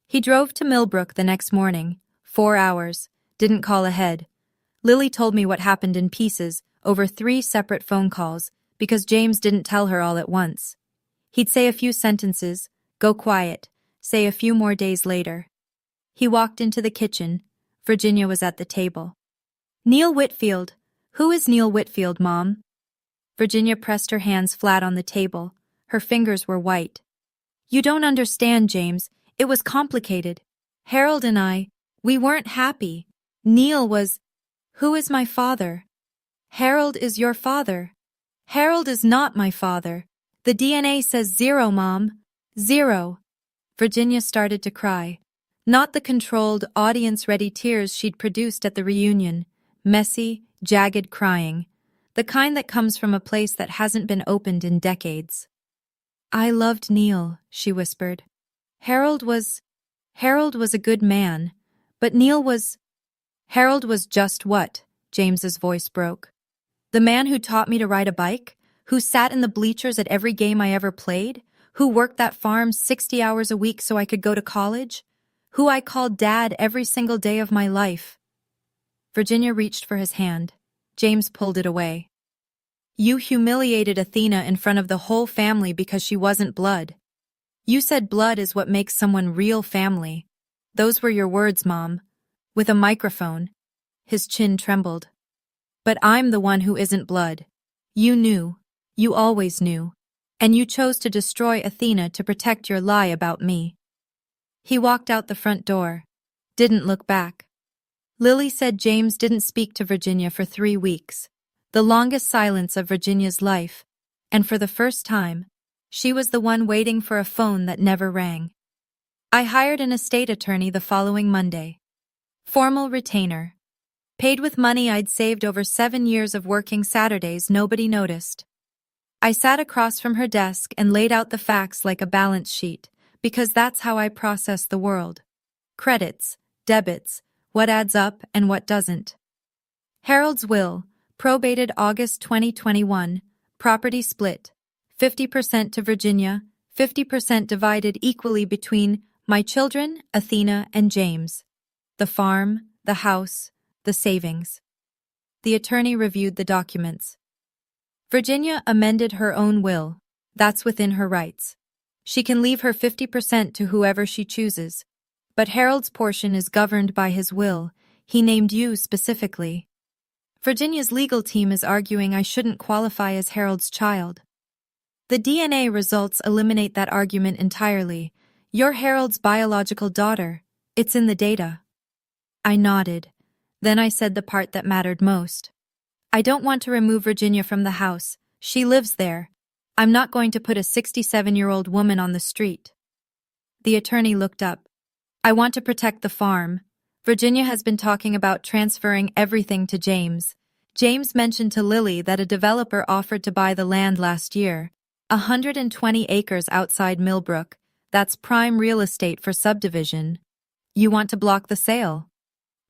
He drove to Millbrook the next morning, 4 hours, didn't call ahead. Lily told me what happened in pieces over 3 separate phone calls because James didn't tell her all at once. He'd say a few sentences, go quiet, say a few more days later. He walked into the kitchen. Virginia was at the table. Neil Whitfield. Who is Neil Whitfield, Mom? Virginia pressed her hands flat on the table. Her fingers were white. You don't understand, James. It was complicated. Harold and I, we weren't happy. Neil was... Who is my father? Harold is your father. Harold is not my father. The DNA says 0, Mom. 0. Virginia started to cry. Not the controlled, audience-ready tears she'd produced at the reunion. Messy, jagged crying. The kind that comes from a place that hasn't been opened in decades. I loved Neil, she whispered. Harold was a good man, but Harold was just what? James's voice broke. The man who taught me to ride a bike? Who sat in the bleachers at every game I ever played? Who worked that farm 60 hours a week so I could go to college? Who I called Dad every single day of my life? Virginia reached for his hand. James pulled it away. You humiliated Athena in front of the whole family because she wasn't blood. You said blood is what makes someone real family. Those were your words, Mom. With a microphone. His chin trembled. But I'm the one who isn't blood. You knew. You always knew. And you chose to destroy Athena to protect your lie about me. He walked out the front door. Didn't look back. Lily said James didn't speak to Virginia for 3 weeks. The longest silence of Virginia's life. And for the first time, she was the one waiting for a phone that never rang. I hired an estate attorney the following Monday. Formal retainer. Paid with money I'd saved over 7 years of working Saturdays nobody noticed. I sat across from her desk and laid out the facts like a balance sheet, because that's how I process the world. Credits, debits, what adds up and what doesn't. Harold's will, probated August 2021, property split, 50% to Virginia, 50% divided equally between my children, Athena and James. The farm, the house, the savings. The attorney reviewed the documents. Virginia amended her own will. That's within her rights. She can leave her 50% to whoever she chooses. But Harold's portion is governed by his will. He named you specifically. Virginia's legal team is arguing I shouldn't qualify as Harold's child. The DNA results eliminate that argument entirely. You're Harold's biological daughter. It's in the data. I nodded. Then I said the part that mattered most. I don't want to remove Virginia from the house. She lives there. I'm not going to put a 67-year-old woman on the street. The attorney looked up. I want to protect the farm. Virginia has been talking about transferring everything to James. James mentioned to Lily that a developer offered to buy the land last year. 120 acres outside Millbrook. That's prime real estate for subdivision. You want to block the sale?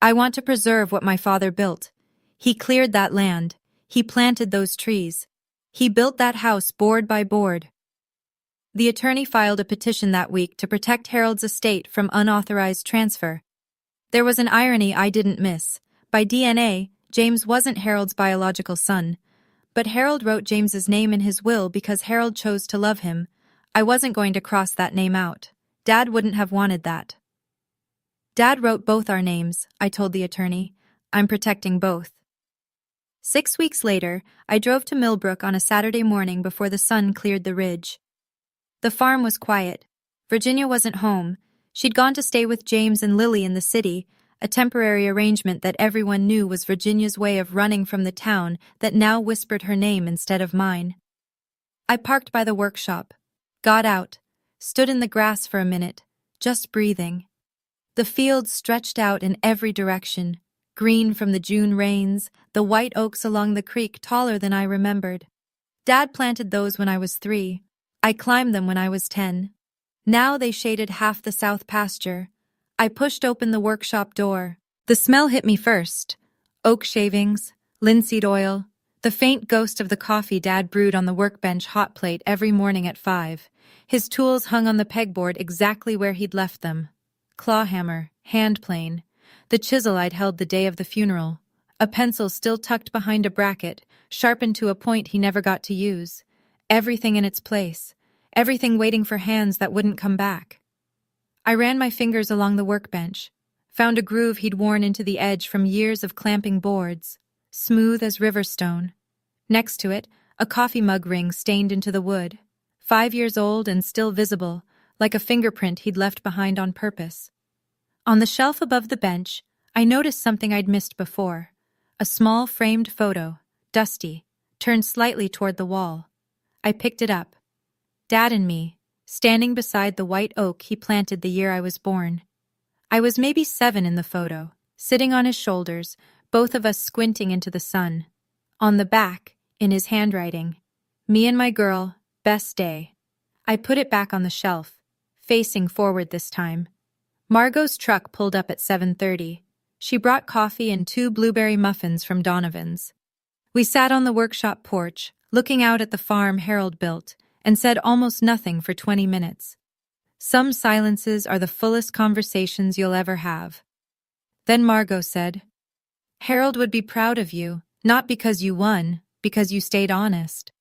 I want to preserve what my father built. He cleared that land. He planted those trees. He built that house board by board. The attorney filed a petition that week to protect Harold's estate from unauthorized transfer. There was an irony I didn't miss. By DNA, James wasn't Harold's biological son. But Harold wrote James's name in his will because Harold chose to love him. I wasn't going to cross that name out. Dad wouldn't have wanted that. Dad wrote both our names, I told the attorney. I'm protecting both. 6 weeks later, I drove to Millbrook on a Saturday morning before the sun cleared the ridge. The farm was quiet. Virginia wasn't home. She'd gone to stay with James and Lily in the city, a temporary arrangement that everyone knew was Virginia's way of running from the town that now whispered her name instead of mine. I parked by the workshop, got out, stood in the grass for a minute, just breathing. The fields stretched out in every direction, green from the June rains, the white oaks along the creek taller than I remembered. Dad planted those when I was 3. I climbed them when I was 10. Now they shaded half the south pasture. I pushed open the workshop door. The smell hit me first. Oak shavings, linseed oil, the faint ghost of the coffee Dad brewed on the workbench hot plate every morning at 5. His tools hung on the pegboard exactly where he'd left them. Claw hammer, hand plane, the chisel I'd held the day of the funeral, a pencil still tucked behind a bracket, sharpened to a point he never got to use. Everything in its place, everything waiting for hands that wouldn't come back. I ran my fingers along the workbench, found a groove he'd worn into the edge from years of clamping boards, smooth as river stone. Next to it, a coffee mug ring stained into the wood, 5 years old and still visible, like a fingerprint he'd left behind on purpose. On the shelf above the bench, I noticed something I'd missed before. A small framed photo, dusty, turned slightly toward the wall. I picked it up. Dad and me, standing beside the white oak he planted the year I was born. I was maybe 7 in the photo, sitting on his shoulders, both of us squinting into the sun. On the back, in his handwriting, "Me and my girl, best day." I put it back on the shelf, facing forward this time. Margot's truck pulled up at 7:30. She brought coffee and 2 blueberry muffins from Donovan's. We sat on the workshop porch, looking out at the farm Harold built, and said almost nothing for 20 minutes. Some silences are the fullest conversations you'll ever have. Then Margot said, "Harold would be proud of you, not because you won, because you stayed honest."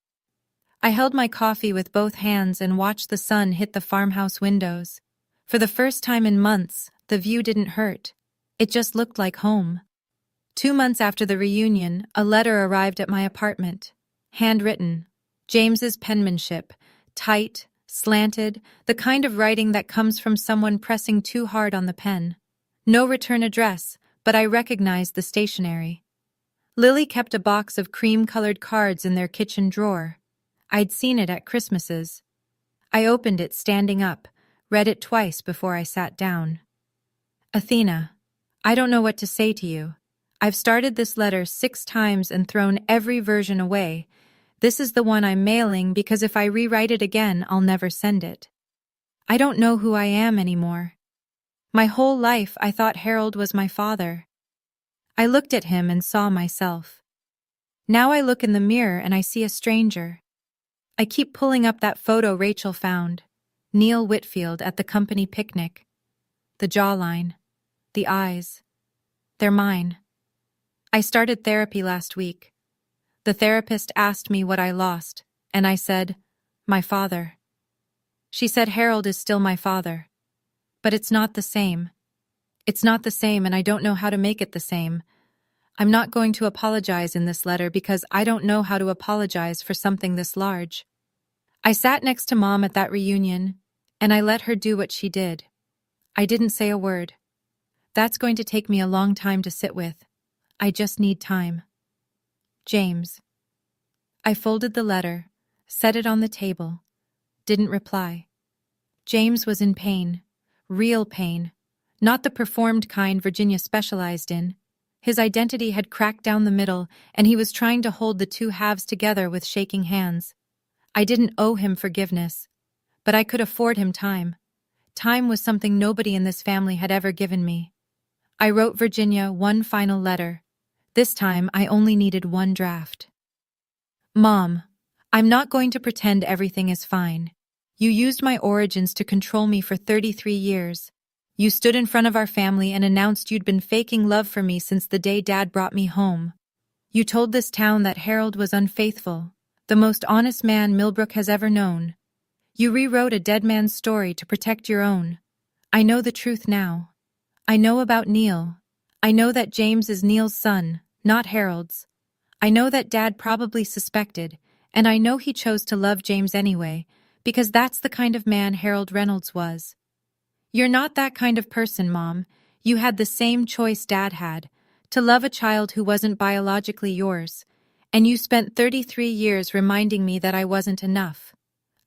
I held my coffee with both hands and watched the sun hit the farmhouse windows. For the first time in months, the view didn't hurt. It just looked like home. 2 months after the reunion, a letter arrived at my apartment. Handwritten. James's penmanship. Tight, slanted, the kind of writing that comes from someone pressing too hard on the pen. No return address, but I recognized the stationery. Lily kept a box of cream-colored cards in their kitchen drawer. I'd seen it at Christmases. I opened it standing up, read it twice before I sat down. "Athena, I don't know what to say to you. I've started this letter 6 times and thrown every version away. This is the one I'm mailing because if I rewrite it again, I'll never send it. I don't know who I am anymore. My whole life I thought Harold was my father. I looked at him and saw myself. Now I look in the mirror and I see a stranger. I keep pulling up that photo Rachel found. Neil Whitfield at the company picnic. The jawline. The eyes. They're mine. I started therapy last week. The therapist asked me what I lost, and I said, my father. She said Harold is still my father. But it's not the same. It's not the same, and I don't know how to make it the same. I'm not going to apologize in this letter because I don't know how to apologize for something this large. I sat next to Mom at that reunion, and I let her do what she did. I didn't say a word. That's going to take me a long time to sit with. I just need time. James. I folded the letter, set it on the table, didn't reply. James was in pain, real pain, not the performed kind Virginia specialized in. His identity had cracked down the middle, and he was trying to hold the two halves together with shaking hands. I didn't owe him forgiveness, but I could afford him time. Time was something nobody in this family had ever given me. I wrote Virginia one final letter. This time I only needed one draft. Mom, I'm not going to pretend everything is fine. You used my origins to control me for 33 years. You stood in front of our family and announced you'd been faking love for me since the day Dad brought me home. You told this town that Harold was unfaithful, the most honest man Millbrook has ever known. You rewrote a dead man's story to protect your own. I know the truth now. I know about Neil. I know that James is Neil's son, not Harold's. I know that Dad probably suspected, and I know he chose to love James anyway, because that's the kind of man Harold Reynolds was. You're not that kind of person, Mom. You had the same choice Dad had, to love a child who wasn't biologically yours, and you spent 33 years reminding me that I wasn't enough.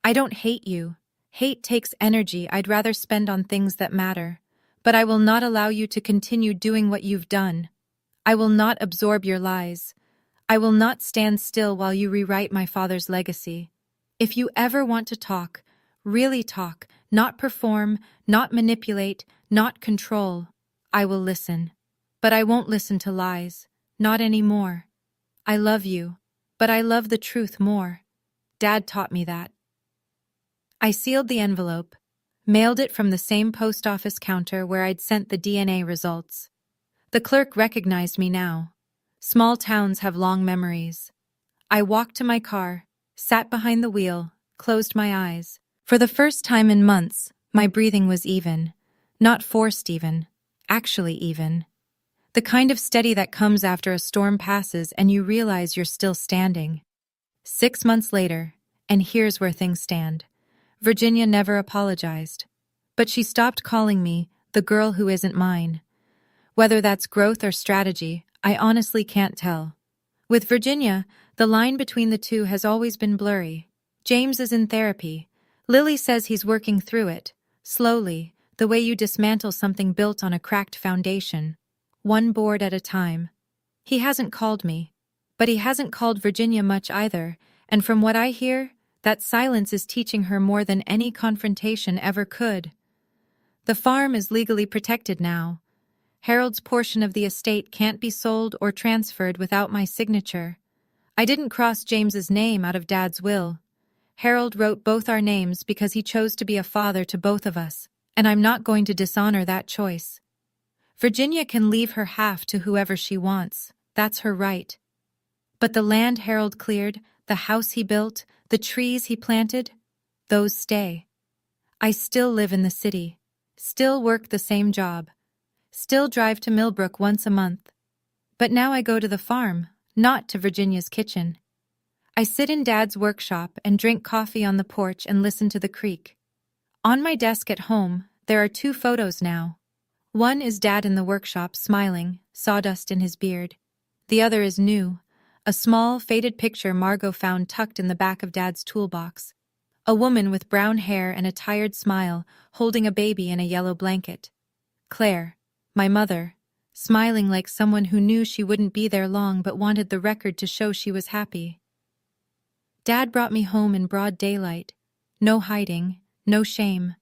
I don't hate you. Hate takes energy I'd rather spend on things that matter, but I will not allow you to continue doing what you've done. I will not absorb your lies. I will not stand still while you rewrite my father's legacy. If you ever want to talk, really talk, not perform, not manipulate, not control, I will listen. But I won't listen to lies. Not anymore. I love you, but I love the truth more. Dad taught me that. I sealed the envelope, mailed it from the same post office counter where I'd sent the DNA results. The clerk recognized me now. Small towns have long memories. I walked to my car, sat behind the wheel, closed my eyes. For the first time in months, my breathing was even. Not forced even. Actually even. The kind of steady that comes after a storm passes and you realize you're still standing. 6 months later, and here's where things stand. Virginia never apologized. But she stopped calling me the girl who isn't mine. Whether that's growth or strategy, I honestly can't tell. With Virginia, the line between the two has always been blurry. James is in therapy, Lily says he's working through it, slowly, the way you dismantle something built on a cracked foundation, one board at a time. He hasn't called me, but he hasn't called Virginia much either, and from what I hear, that silence is teaching her more than any confrontation ever could. The farm is legally protected now. Harold's portion of the estate can't be sold or transferred without my signature. I didn't cross James's name out of Dad's will. Harold wrote both our names because he chose to be a father to both of us, and I'm not going to dishonor that choice. Virginia can leave her half to whoever she wants. That's her right. But the land Harold cleared, the house he built, the trees he planted, those stay. I still live in the city, still work the same job, still drive to Millbrook once a month. But now I go to the farm, not to Virginia's kitchen. I sit in Dad's workshop and drink coffee on the porch and listen to the creek. On my desk at home, there are 2 photos now. One is Dad in the workshop smiling, sawdust in his beard. The other is new, a small, faded picture Margot found tucked in the back of Dad's toolbox. A woman with brown hair and a tired smile, holding a baby in a yellow blanket. Claire, my mother, smiling like someone who knew she wouldn't be there long but wanted the record to show she was happy. Dad brought me home in broad daylight. No hiding, no shame.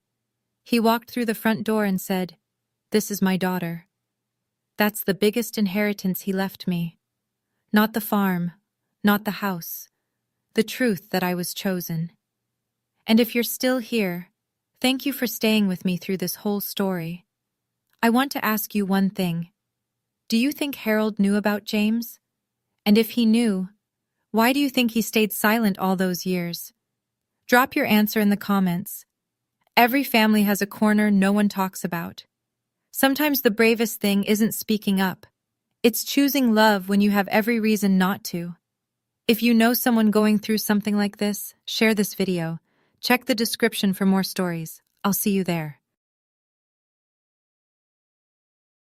He walked through the front door and said, "This is my daughter." That's the biggest inheritance he left me. Not the farm, not the house. The truth that I was chosen. And if you're still here, thank you for staying with me through this whole story. I want to ask you one thing. Do you think Harold knew about James? And if he knew, why do you think he stayed silent all those years? Drop your answer in the comments. Every family has a corner no one talks about. Sometimes the bravest thing isn't speaking up. It's choosing love when you have every reason not to. If you know someone going through something like this, share this video. Check the description for more stories. I'll see you there.